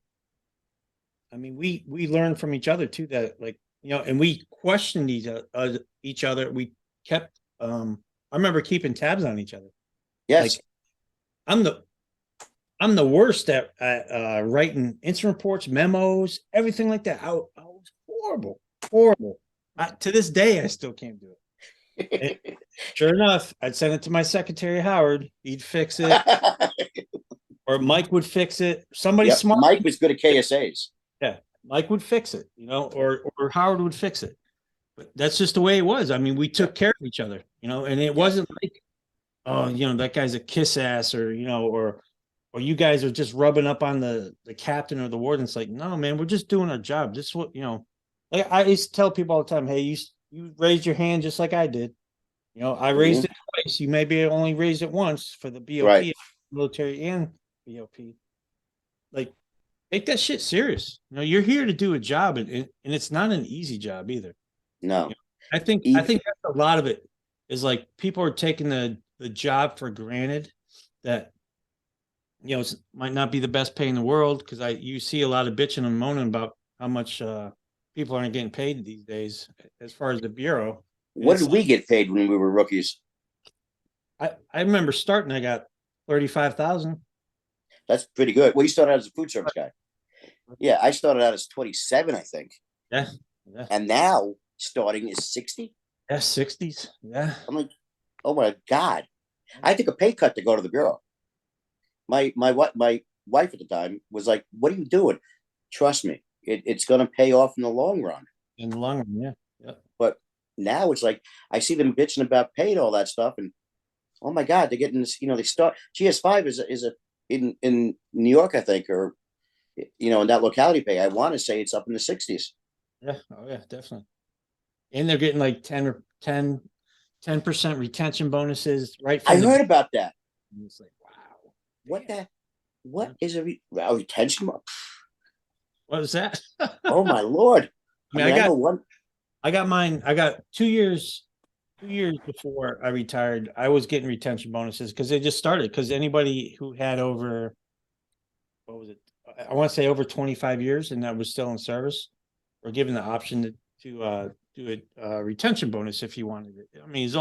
I mean, we learned from each other too, that and we questioned each other. We kept I remember keeping tabs on each other. Yes. Like, I'm the worst at writing incident reports, memos, everything like that. I was horrible. To this day, I still can't do it. And sure enough, I'd send it to my secretary, Howard. He'd fix it. Or Mike would fix it. Somebody smart. Mike was good at KSAs. Yeah, Mike would fix it, or Howard would fix it. But that's just the way it was. I mean, we took care of each other, and it wasn't like, oh, that guy's a kiss ass, or or you guys are just rubbing up on the captain or the warden. It's like, no, man, we're just doing our job. This is what, like I used to tell people all the time, hey, you raised your hand just like I did. I raised it twice. You maybe only raised it once for the BOP, right. Military and BOP. Like, take that shit serious. You're here to do a job, and it's not an easy job either. No. I think that's a lot of it is like people are taking the job for granted, that it might not be the best pay in the world, because you see a lot of bitching and moaning about how much people aren't getting paid these days as far as the Bureau. What did we get paid when we were rookies? I remember starting, I got $35,000. That's pretty good. Well, you started out as a food service guy. Yeah, I started out as 27, I think. Yeah. And now starting is 60. Yeah, 60s. Yeah. I'm like, oh my God. I took a pay cut to go to the Bureau. My wife at the time was like, what are you doing? Trust me, it's going to pay off in the long run. In the long run, yeah. But now it's like, I see them bitching about pay and all that stuff. And oh my God, they're getting this, they start, GS5 is in New York, I think, or, in that locality pay, I want to say it's up in the 60s. Yeah. Oh yeah, definitely. And they're getting like 10% retention bonuses, right? I heard about that. And it's like, wow. What is a retention? What was that? Oh my Lord. I got mine. I got 2 years before I retired. I was getting retention bonuses because they just started, because anybody who had over, what was it? I want to say over 25 years and that was still in service, were given the option to do a retention bonus if he wanted it. I mean, it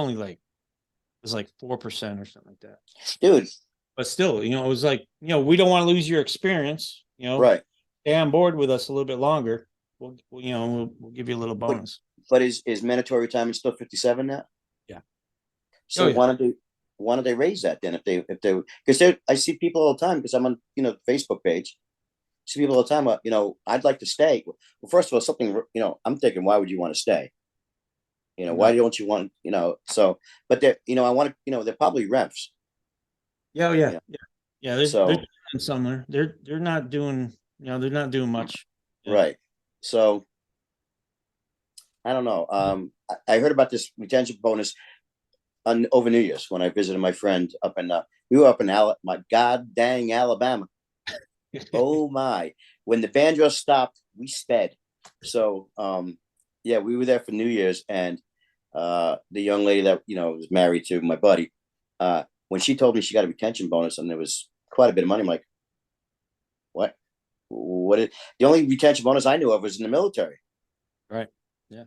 was like 4% or something like that. Dude. But still, it was like, we don't want to lose your experience, Right. Stay on board with us a little bit longer. We'll give you a little bonus. But is mandatory retirement still 57 now? Yeah. So why don't they raise that then? If they because I see people all the time, because I'm on the Facebook page. See people all the time. I'd like to stay. Well, first of all, something I'm thinking, why would you want to stay? Why don't you want So, but they I want to they're probably refs. Yeah, yeah. They're doing somewhere. They're not doing they're not doing much. Yeah. Right. So I don't know. I heard about this retention bonus over New Year's when I visited my friend up in we were up in my god dang Alabama. Oh my! When the banjo stopped, we sped. So yeah, we were there for New Year's, and the young lady that was married to my buddy, when she told me she got a retention bonus and there was quite a bit of money, I'm like, what? The only retention bonus I knew of was in the military. Right. Yeah.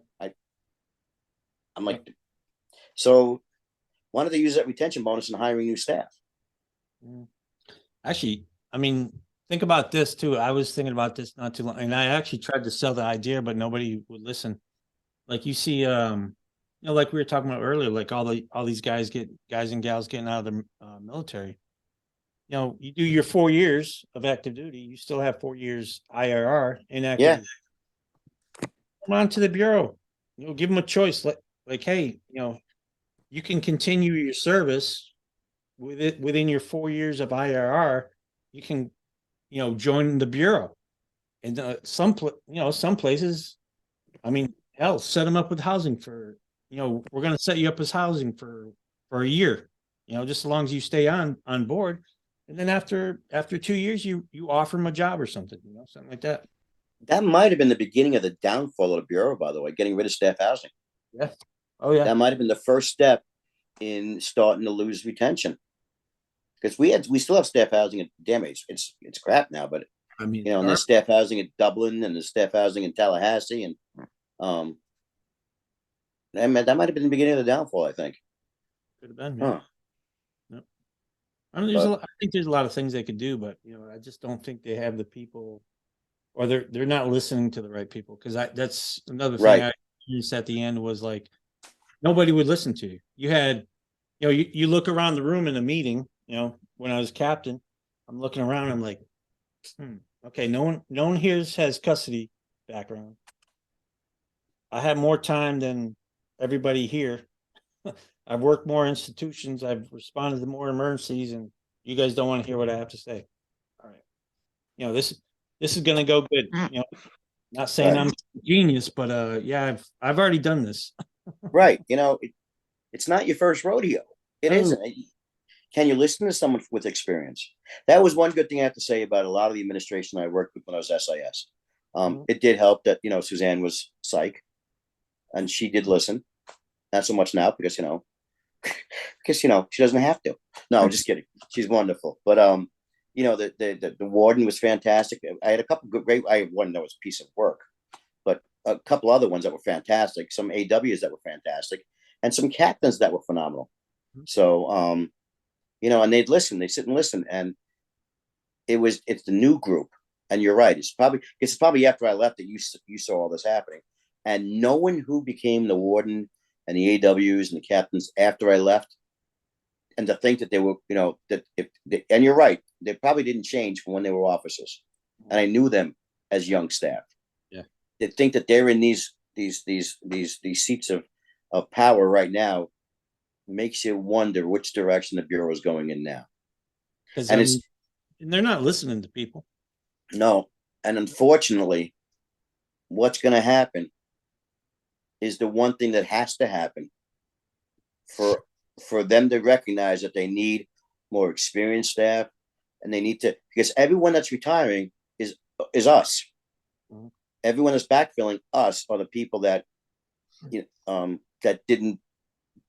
I'm like, so why don't they use that retention bonus in hiring new staff? Actually, I mean, think about this too. I was thinking about this not too long, and I actually tried to sell the idea, but nobody would listen. Like you see, like we were talking about earlier, like all these guys and gals getting out of the military. You do your 4 years of active duty, you still have 4 years IRR inactive. Yeah. Come on to the bureau. Give them a choice. Like, hey, you can continue your service within your 4 years of IRR. You can, join the bureau. And some places, I mean, hell, set them up with housing for, we're going to set you up as housing for a year, just as long as you stay on board. And then after 2 years, you offer them a job or something, something like that. That might have been the beginning of the downfall of the bureau, by the way, getting rid of staff housing. Yeah. Oh yeah. That might have been the first step in starting to lose retention. Because we still have staff housing at it's crap now, but I mean, and there's staff housing at Dublin and there's staff housing in Tallahassee, and that might have been the beginning of the downfall, I think. Could have been. Yeah. Yep. I mean, I think there's a lot of things they could do, but I just don't think they have the people, or they're not listening to the right people. Because that's another thing I used at the end was like nobody would listen to you. You had, you look around the room in a meeting. When I was captain, I'm looking around. I'm like, okay, no one here has custody background. I have more time than everybody here. I've worked more institutions. I've responded to more emergencies, and you guys don't want to hear what I have to say. All right, this is going to go good. Not saying I'm a genius, but yeah, I've already done this. Right. It's not your first rodeo. It isn't. Can you listen to someone with experience? That was one good thing I have to say about a lot of the administration I worked with when I was SIS. It did help that, Suzanne was psych and she did listen. Not so much now because, she doesn't have to. No, I'm just kidding. She's wonderful. But, the warden was fantastic. I had a couple I had one that was a piece of work, but a couple other ones that were fantastic, some AWs that were fantastic, and some captains that were phenomenal. So, and they'd listen, they sit and listen. And it's the new group. And you're right. It's probably after I left that you saw all this happening. And knowing who became the warden and the AWs and the captains after I left, and to think that they were, and you're right, they probably didn't change from when they were officers. And I knew them as young staff. Yeah. They think that they're in these seats of power right now, makes you wonder which direction the bureau is going in now. And they're not listening to people. No. And unfortunately, what's going to happen is the one thing that has to happen for them to recognize that they need more experienced staff, and they need to, because everyone that's retiring is us. Mm-hmm. Everyone that's backfilling us are the people that that didn't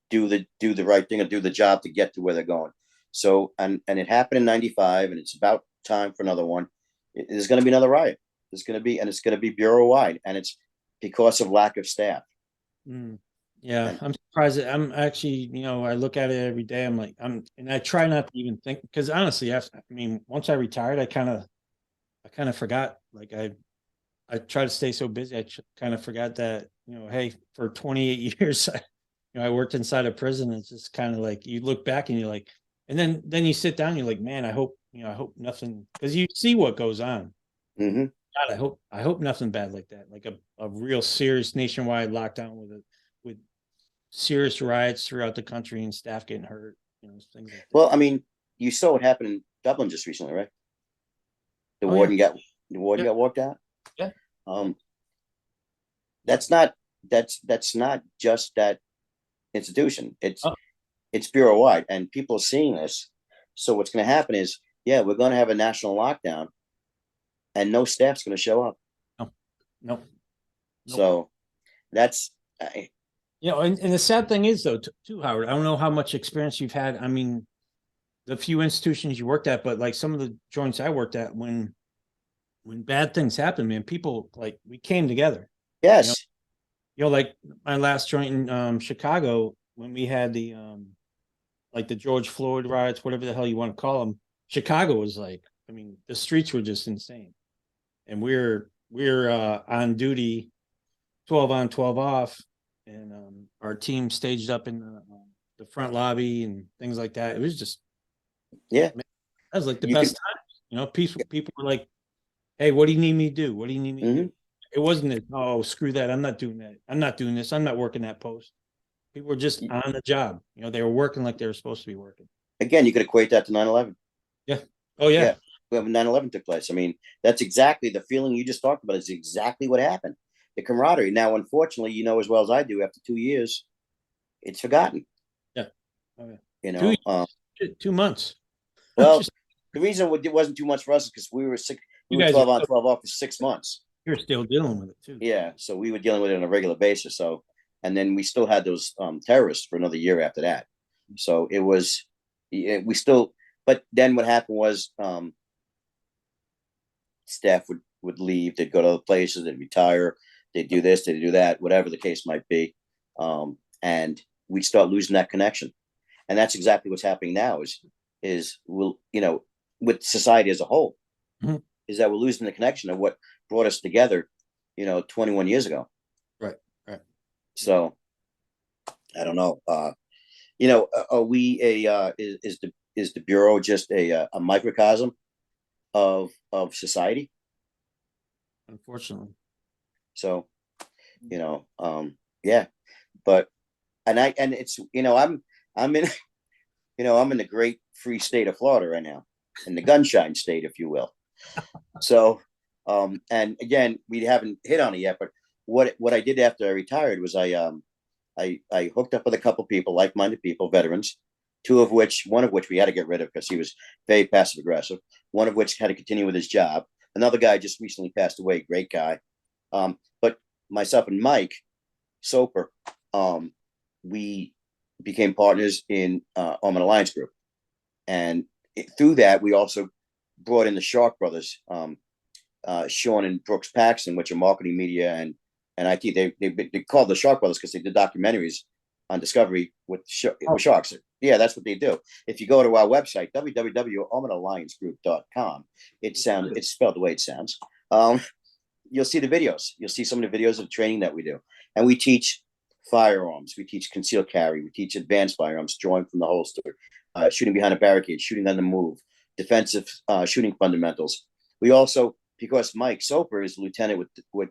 do the right thing or do the job to get to where they're going. So and it happened in 95, and it's about time for another one. There's going to be another riot. It's going to be bureau wide, and it's because of lack of staff. Yeah, And I'm surprised. I'm actually, I look at it every day. I'm like, and I try not to even think because honestly, once I retired, I kind of forgot. Like I try to stay so busy. kind of forgot that, hey, for 28 years, I worked inside a prison. It's just kind of like you look back and you're like, and then you sit down, and you're like, man, I hope nothing, because you see what goes on. mhm. God, I hope nothing bad like that, like a real serious nationwide lockdown with serious riots throughout the country and staff getting hurt, things like that. Well, I mean, you saw what happened in Dublin just recently, right? The Oh yeah, warden got the warden yeah, got walked out. yeah, Um, yeah. that's not that's not just that institution. Oh, It's bureau wide, and people are seeing this. So what's going to happen is, yeah, we're going to have a national lockdown, and no staff's going to show up. no, no, nope. So that's I, And the sad thing is though, too, Howard, I don't know how much experience you've had. I mean, the few institutions you worked at, but like some of the joints I worked at, when bad things happen, man, people like we came together. You know, yes, like my last joint in Chicago when we had the like the George Floyd riots, whatever the hell you want to call them. Chicago was like, I mean, the streets were just insane, and we're on duty, 12 on, 12 off, and our team staged up in the front lobby and things like that. It was just, yeah, man, that was like the you can. best time. People were like, "Hey, what do you need me to do? What do you need me to Mm-hmm. do?" It wasn't that, oh, screw that. I'm not doing that. I'm not doing this. I'm not working that post. People were just on the job. They were working like they were supposed to be working. Again, you could equate that to 9/11. Yeah. Oh Yeah, yeah. when 9/11 took place. I mean, that's exactly the feeling you just talked about. Is exactly what happened. The camaraderie. Now, unfortunately, you know as well as I do, after 2 years, it's forgotten. Yeah. Oh yeah. You Two know, 2 months. well, Just the reason it wasn't too much for us is because we you were guys are 12 on, still, 12 off for 6 months. you're still dealing with it too. Yeah, so we were dealing with it on a regular basis. So, and then we still had those terrorists for another year after that. So it was, we still. But then what happened was, staff would leave. They'd go to other places. They'd retire. They'd do this. They'd do that. Whatever the case might be, and we'd start losing that connection. And that's exactly what's happening now. Is we'll with society as a whole, Mhm. is that we're losing the connection of what brought us together, 21 years ago. Right. Right. So I don't know. Are we is the bureau just a microcosm of society? Unfortunately. So yeah, but and it's I'm in I'm in the great free state of Florida right now, in the gunshine state, if you will. So and again, we haven't hit on it yet, but what I did after I retired was I hooked up with a couple people, like-minded people, veterans, one of which we had to get rid of because he was very passive aggressive. One of which had to continue with his job. Another guy just recently passed away, great guy. But myself and Mike Soper, we became partners in Omen Alliance Group, and through that we also brought in the Shark brothers, Sean and Brooks Paxton, which are marketing media and IT. They called the Shark Brothers because they did documentaries on Discovery with sharks. Yeah, that's what they do. If you go to our website, www.omenalliancegroup.com, it's spelled the way it sounds. You'll see the videos. You'll see some of the videos of the training that we do. And we teach firearms. We teach concealed carry. We teach advanced firearms, drawing from the holster, shooting behind a barricade, shooting on the move, defensive shooting fundamentals. We also, because Mike Soper is a lieutenant with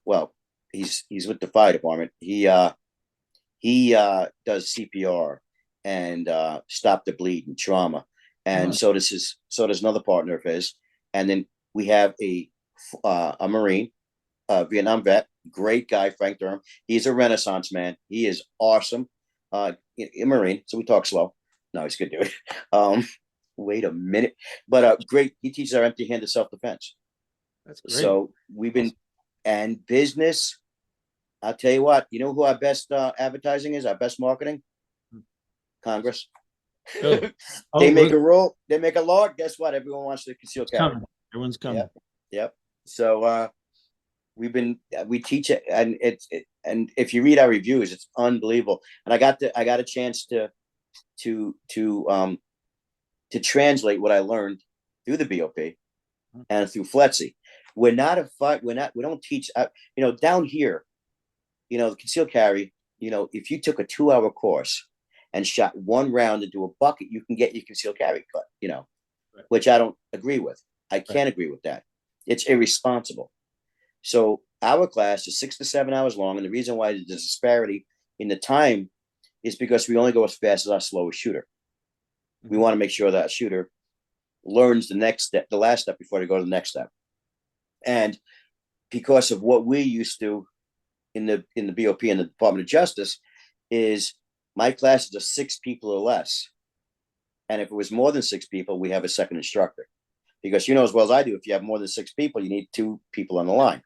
well, he's with the fire department. He does CPR and stop the bleed and trauma, and so does another partner of his. And then we have a Marine, Vietnam vet, great guy, Frank Durham. He's a Renaissance man. He is awesome. A Marine, so we talk slow. No, he's a good dude. Wait a minute, but great. He teaches our empty-handed self-defense. That's great. So we've been and business. I'll tell you what. You know who our best advertising is? Our best marketing. Congress. Good. They make a rule. They make a law. Guess what? Everyone wants to conceal carry. Coming. Everyone's coming. Yep. So we teach it, and and if you read our reviews, it's unbelievable. And I got a chance to to um to translate what I learned through the BOP and through FLETC. We're not a fight. We don't teach. Down here, the concealed carry. If you took a 2-hour course and shot one round into a bucket, you can get your concealed carry cut. Right. Which I don't agree with. I can't agree with that. It's irresponsible. So our class is 6 to 7 hours long, and the reason why there's a disparity in the time is because we only go as fast as our slowest shooter. We want to make sure that shooter learns the next step, the last step before they go to the next step. And because of what we used to in the BOP and the Department of Justice, is my classes are 6 people or less. And if it was more than 6 people, we have a second instructor. Because you know as well as I do, if you have more than 6 people, you need 2 people on the line.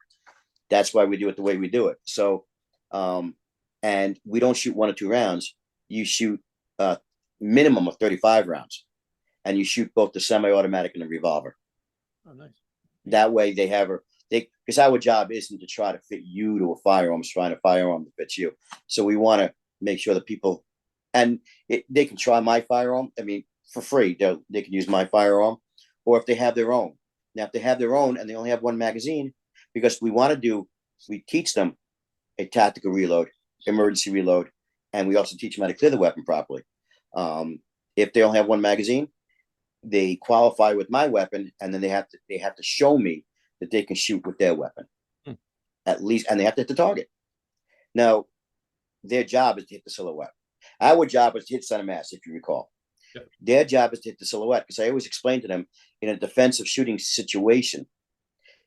That's why we do it the way we do it. So, and we don't shoot 1 or 2 rounds. You shoot a minimum of 35 rounds. And you shoot both the semi-automatic and the revolver. Oh, nice. That way because our job isn't to try to fit you to a firearm, it's trying to firearm that fits you. So we want to make sure that people, and they can try my firearm. I mean, for free, they can use my firearm, or if they have their own. Now, if they have their own and they only have 1 magazine, because we teach them a tactical reload, emergency reload, and we also teach them how to clear the weapon properly. If they only have 1 magazine, they qualify with my weapon, and then they have to show me that they can shoot with their weapon, at least, and they have to hit the target. Now, their job is to hit the silhouette. Our job is to hit center mass, if you recall. Yep. Their job is to hit the silhouette, because I always explain to them in a defensive shooting situation,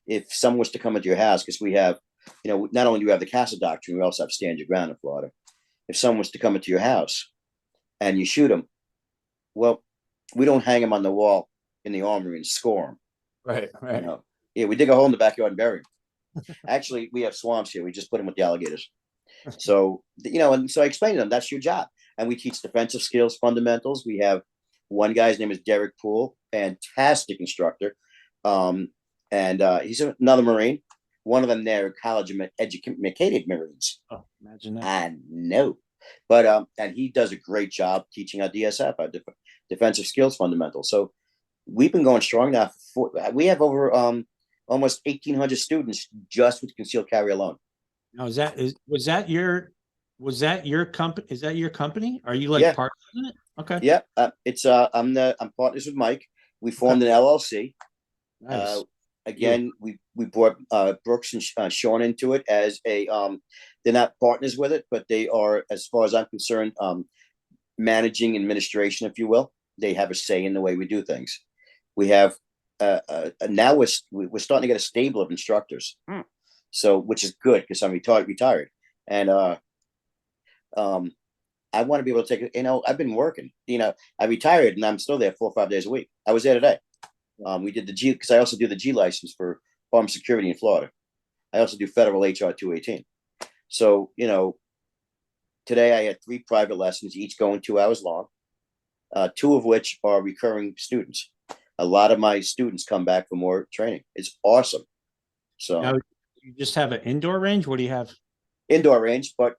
if someone was to come into your house, because we have, not only do we have the castle doctrine, we also have stand your ground in Florida. If someone was to come into your house and you shoot them, well, we don't hang them on the wall in the armory and score them. Right. Yeah, we dig a hole in the backyard and bury them. Actually, we have swamps here. We just put them with the alligators. So, and so I explained to them, that's your job. And we teach defensive skills, fundamentals. We have one guy's name is Derek Poole, fantastic instructor. And he's another Marine. One of them there, college educated Marines. Oh, imagine that. I know. But, and he does a great job teaching our DSF, our defensive skills fundamentals. So we've been going strong now. We have over almost 1,800 students just with concealed carry alone. Now, was that your company? Is that your company? Are you like partners in it? Okay. Yeah. I'm partners with Mike. We formed an LLC. Nice. Again, we brought Brooks and Sean into it as they're not partners with it, but they are, as far as I'm concerned, managing administration, if you will. They have a say in the way we do things. We have now we're starting to get a stable of instructors, so which is good because I'm retired, and I want to be able to take. I've been working. I retired and I'm still there 4 or 5 days a week. I was there today. We did the G, because I also do the G license for farm security in Florida. I also do federal HR 218. So, today I had 3 private lessons, each going 2 hours long, 2 of which are recurring students. A lot of my students come back for more training. It's awesome. So now, you just have an indoor range? What do you have? Indoor range, but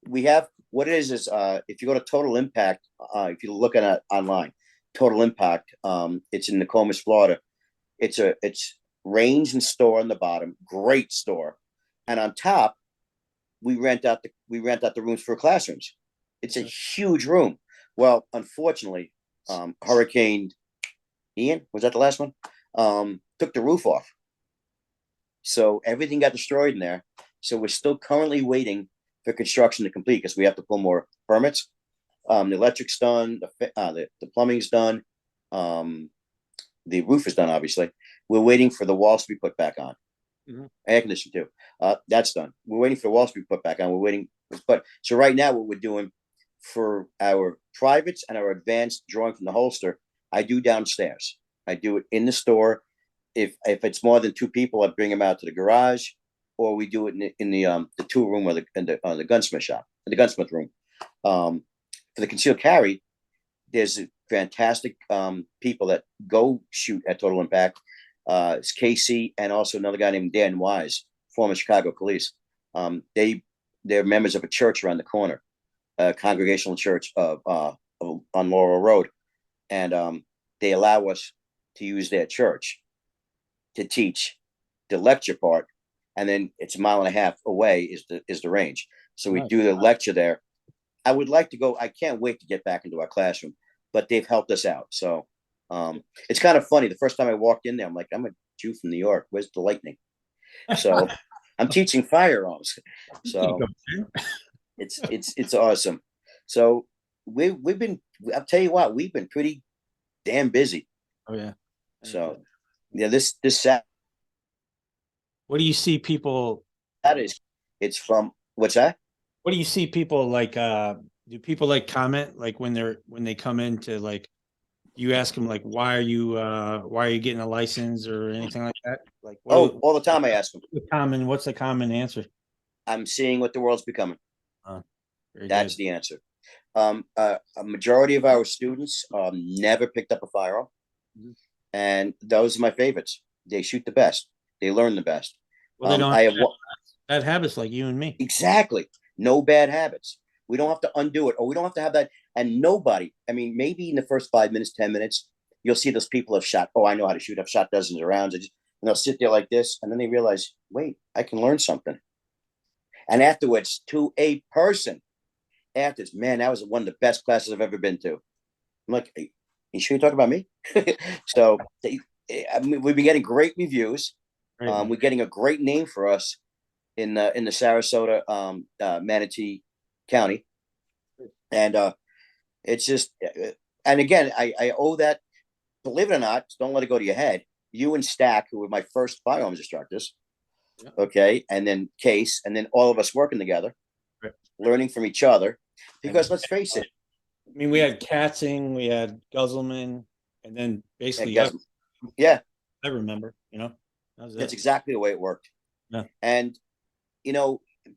we have, what it is if you go to Total Impact, if you look at it online, Total Impact, it's in Nokomis, Florida. It's range and store on the bottom, great store, and on top we rent out the rooms for classrooms. It's a huge room. Well, unfortunately, Hurricane Ian, was that the last one? Took the roof off, so everything got destroyed in there. So we're still currently waiting for construction to complete, because we have to pull more permits. The electric's done, the plumbing's done, the roof is done. Obviously, we're waiting for the walls to be put back on. Air conditioning too. That's done. We're waiting for the walls to be put back on. We're waiting, but so right now, what we're doing for our privates and our advanced drawing from the holster, I do downstairs. I do it in the store. If it's more than 2 people, I bring them out to the garage, or we do it in the tool room or the gunsmith shop, the gunsmith room. For the concealed carry, there's fantastic people that go shoot at Total Impact. It's Casey and also another guy named Dan Wise, former Chicago police. They're members of a church around the corner, a congregational church on Laurel Road, and they allow us to use their church to teach the lecture part, and then it's a mile and a half away is the range. So we do the lecture there. I would like to go. I can't wait to get back into our classroom, but they've helped us out. So it's kind of funny. The first time I walked in there, I'm like, I'm a Jew from New York. Where's the lightning? So I'm teaching firearms. So it's awesome. So we've been. I'll tell you what, we've been pretty damn busy. Oh yeah. So yeah, this Saturday. What do you see people? It's from what's that? What do you see people like? Do people like comment like when they come in to like? You ask them like, why are you getting a license or anything like that? Like, all the time I ask them. What's the common answer? I'm seeing what the world's becoming. That's good. the answer. A majority of our students never picked up a firearm, and those are my favorites. They shoot the best. They learn the best. Well, they don't have bad habits like you and me. Exactly. No bad habits. We don't have to undo it, or we don't have to have that. And nobody, I mean, maybe in the first 5 minutes, 10 minutes, you'll see those people have shot. Oh, I know how to shoot. I've shot dozens of rounds. And they'll sit there like this, and then they realize, wait, I can learn something. And afterwards, to a person, afterwards, man, that was one of the best classes I've ever been to. I'm like, hey, you sure you're talking about me? So we've been getting great reviews. We're getting a great name for us in the Sarasota, Manatee County, and it's just. And again, I owe that. Believe it or not, don't let it go to your head. You and Stack, who were my first firearms instructors, okay, and then Case, and then all of us working together, learning from each other. Because let's face it. I mean, we had Katzing, we had Gusselman, and then basically, yeah, I remember. That's exactly the way it worked. Yeah. And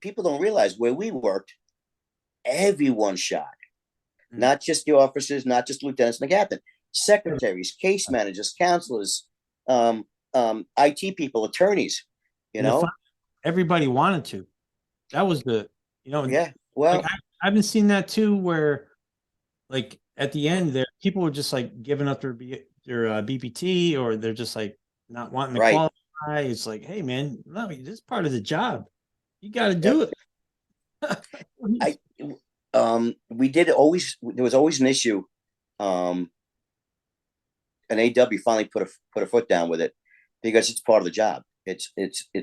people don't realize where we worked, everyone shot. Not just the officers, not just lieutenants and the captain, secretaries, case managers, counselors, IT people, attorneys, everybody wanted to. That was yeah. Well, like I've been seeing that too, where like at the end there, people were just like giving up their BPT, or they're just like not wanting to qualify. It's like, hey man, no, this is part of the job. You got to do it. We did always. There was always an issue. An AW finally put a foot down with it because it's part of the job. It's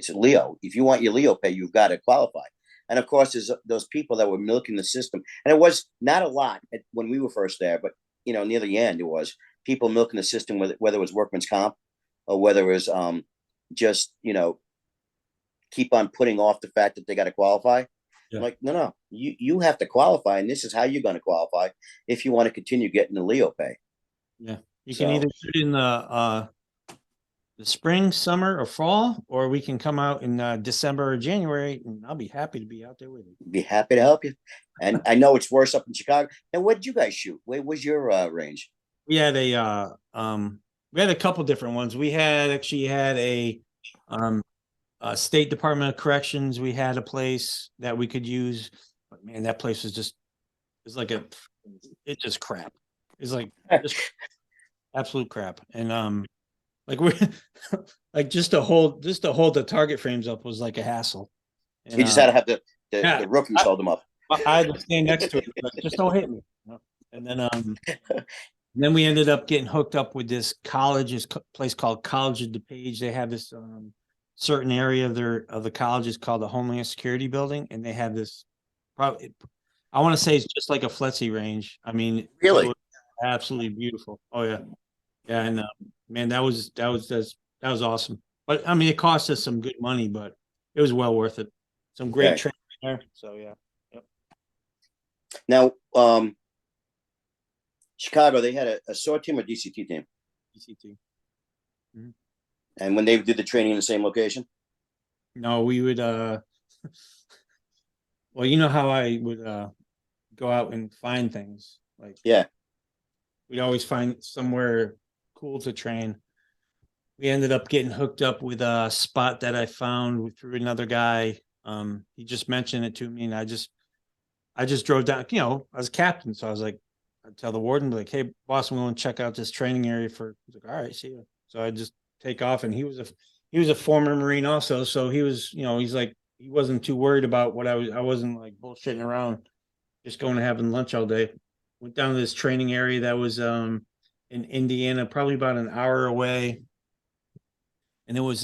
Leo. If you want your Leo pay, you've got to qualify. And of course, there's those people that were milking the system, and it was not a lot when we were first there, but near the end, it was people milking the system, whether it was workman's comp or whether it was just keep on putting off the fact that they got to qualify. Yeah. Like, no, you have to qualify, and this is how you're going to qualify if you want to continue getting the Leo pay. Yeah, you can either do it in the spring, summer, or fall, or we can come out in December or January, and I'll be happy to be out there with you. Be happy to help you. And I know it's worse up in Chicago. And what did you guys shoot? Where was your range? We had we had a couple different ones. We had a State Department of Corrections. We had a place that we could use, but man, that place was just it's just crap. It's like just absolute crap. And like we're like just to hold the target frames up was like a hassle. And, you just had to have the rookies hold them up. I had to stand next to it, like, just don't hit me. And then we ended up getting hooked up with this place called College of DuPage. They have this certain area of the college is called the Homeland Security Building, and they have this. Probably, I want to say it's just like a FLETC range. I mean, really, it was absolutely beautiful. Oh yeah, yeah, and man, that was awesome. But I mean, it cost us some good money, but it was well worth it. Some great training there. So yeah. Yep. Now, Chicago, they had a SWORD team or DCT team? DCT. Mm-hmm. And when they did the training in the same location? No, we would well, you know how I would go out and find things. Like, yeah. We'd always find somewhere cool to train. we ended up getting hooked up with a spot that I found through another guy. He just mentioned it to me, and I just drove down. I was captain, so I was like, I tell the warden, like, "Hey, boss, I'm going to check out this training area for." He's like, "All right, see you." So I just take off, and he was a former Marine also, so he was, he's like, he wasn't too worried about what I was. I wasn't like bullshitting around, just going and having lunch all day. Went down to this training area that was in Indiana, probably about an hour away, and it was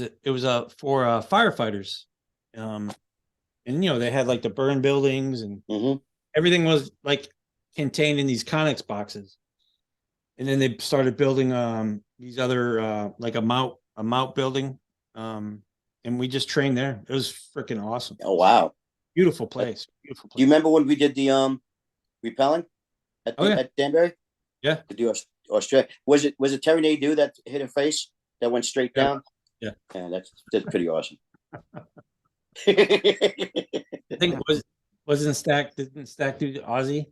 for firefighters, um, and they had like the burn buildings and Mm-hmm. everything was like contained in these Conex boxes. And then they started building these other like a mount building. And we just trained there. It was freaking awesome. Oh wow! Beautiful Do place. Beautiful you place. remember when we did the repelling Oh yeah. at Danbury? Yeah. To do Australia. Was it Terry Nadeau that hit her face that went straight Yeah. down? Yeah. Yeah, that's pretty awesome. I think it wasn't Stack didn't Stack do Aussie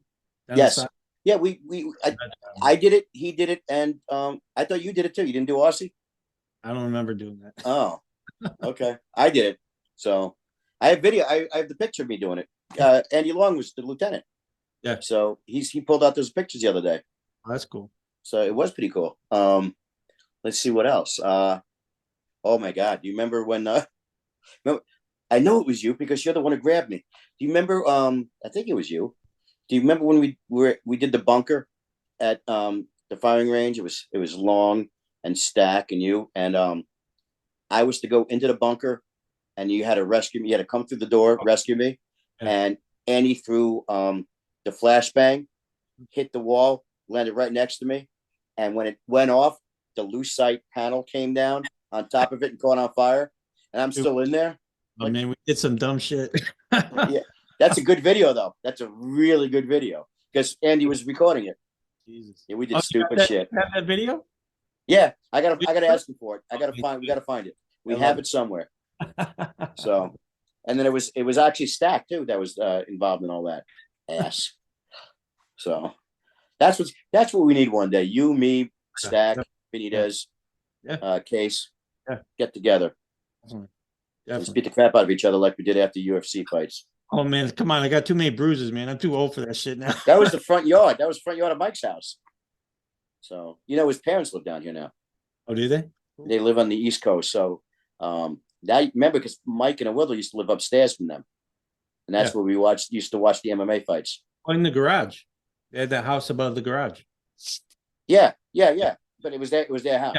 down the Yes. side? Yeah, I did it, he did it, and I thought you did it too. You didn't do Aussie? I don't remember doing that. Oh, okay. I did it. So I have video. I have the picture of me doing it. Andy Long was the lieutenant. Yeah. So he pulled out those pictures the other day. Oh, that's cool. So it was pretty cool. Let's see what else. Oh my God. Do you remember when remember, I know it was you because you're the one who grabbed me. Do you remember I think it was you. Do you remember when we did the bunker at the firing range? It was Long and Stack and you and I was to go into the bunker and you had to rescue me. You had to come through the door, rescue me. Yeah. And Andy threw the flashbang, hit the wall, landed right next to me. And when it went off, the lucite panel came down on top of it and caught on fire. And I'm still in there. Oh man, we did some dumb shit. Yeah, that's a good video though. That's a really good video because Andy was recording it. Jesus. Yeah, we did Oh, stupid shit. have that video? Yeah, I gotta ask him for it. We gotta find it. We have it somewhere. So, and then it was actually Stack too that was involved in all that ass. So that's what we need one day. You, me, Stack, Benitez, Case, get together. Definitely. Let's beat the crap out of each other like we did after UFC fights. Oh man, come on! I got too many bruises, man. I'm too old for that shit now. That was the front yard. That was front yard of Mike's house. So his parents live down here now. Oh, do they? They live on the East Coast. So now remember because Mike and Will used to live upstairs from them, and that's where we used to watch the MMA fights. Oh, in the garage. They had that house above the garage. Yeah. But it was their house.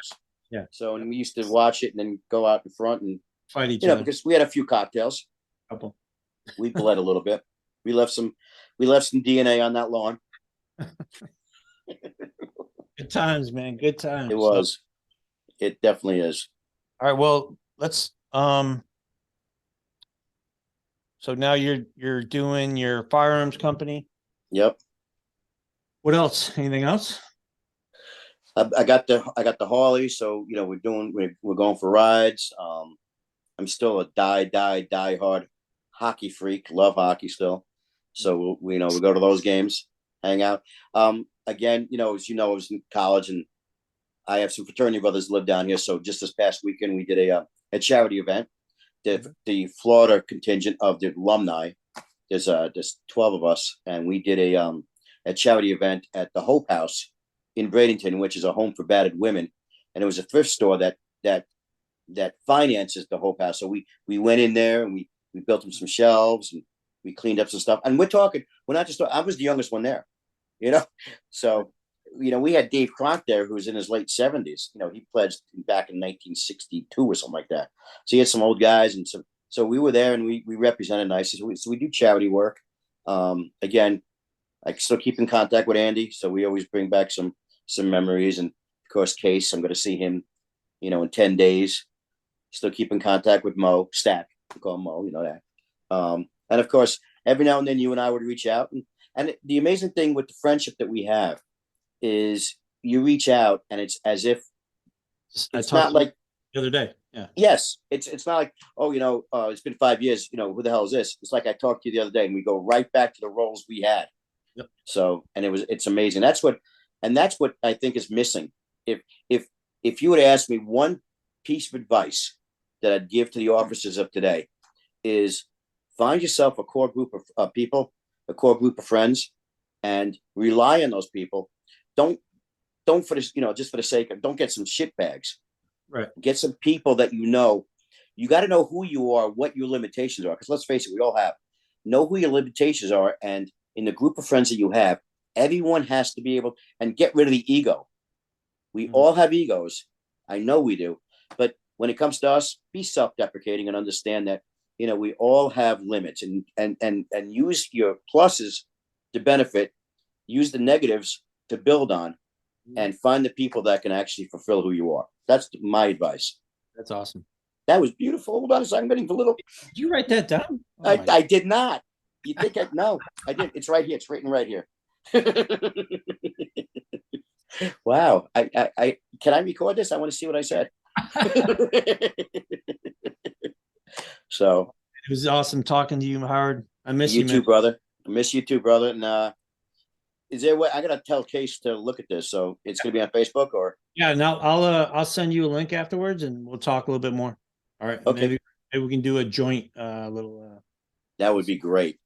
Yeah. So and we used to watch it and then go out in front and fight each other because we had a few cocktails. Couple. We bled a little bit. We left some DNA on that lawn. Good times, man. Good times. It was. It definitely is. All right. Well, let's. So now you're doing your firearms company. Yep. What else? Anything else? I got the Harley, so we're going for rides. I'm still a die hard hockey freak. Love hockey still, so we go to those games, hang out. Again, as I was in college, and I have some fraternity brothers live down here. So just this past weekend, we did a charity event. The Florida contingent of the alumni. There's 12 of us, and we did a charity event at the Hope House in Bradenton, which is a home for battered women, and it was a thrift store that finances the Hope House. So we went in there and we built them some shelves and we cleaned up some stuff. And we're not just I was the youngest one there, So we had Dave Cronk there who was in his late 70s. He pledged back in 1962 or something like that. So he had some old guys and so we were there and we represented nicely. So we do charity work. Again, I still keep in contact with Andy, so we always bring back some memories. And of course, Case, I'm going to see him, in 10 days. Still keep in contact with Mo Stack. We call him Mo, that. And of course, every now and then you and I would reach out. And the amazing thing with the friendship that we have is you reach out and it's as if it's not like the other day. Yeah. Yes. It's not like, it's been 5 years, who the hell is this? It's like I talked to you the other day and we go right back to the roles we had. Yep. So, and it's amazing. That's what I think is missing. If you would ask me one piece of advice that I'd give to the officers of today is find yourself a core group of people, a core group of friends, and rely on those people. Don't for this, just for the sake of, don't get some shit bags. Right. Get some people that you got to know who you are, what your limitations are. Because let's face it, we all have. Know who your limitations are. And in the group of friends that you have, everyone has to be able, and get rid of the ego. We all have egos. I know we do. But when it comes to us, be self-deprecating and understand that, we all have limits, and use your pluses to benefit, use the negatives to build on, and find the people that can actually fulfill who you are. That's my advice. That's awesome. That was beautiful. Hold on a second. I'm getting a little. Did you write that down? I did not. You think no, I did. It's right here. It's written right here. Wow. I can I record this? I want to see what I said. So it was awesome talking to you, Howard. I miss you too, brother. I miss you too, brother. And is there a way I gotta tell Case to look at this? So it's gonna be on Facebook, or now I'll send you a link afterwards and we'll talk a little bit more. All right. Okay. Maybe we can do a joint little that would be great.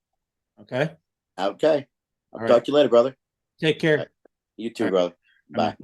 Okay. Okay. I'll talk to you later, brother. Take care. You too, brother. Bye.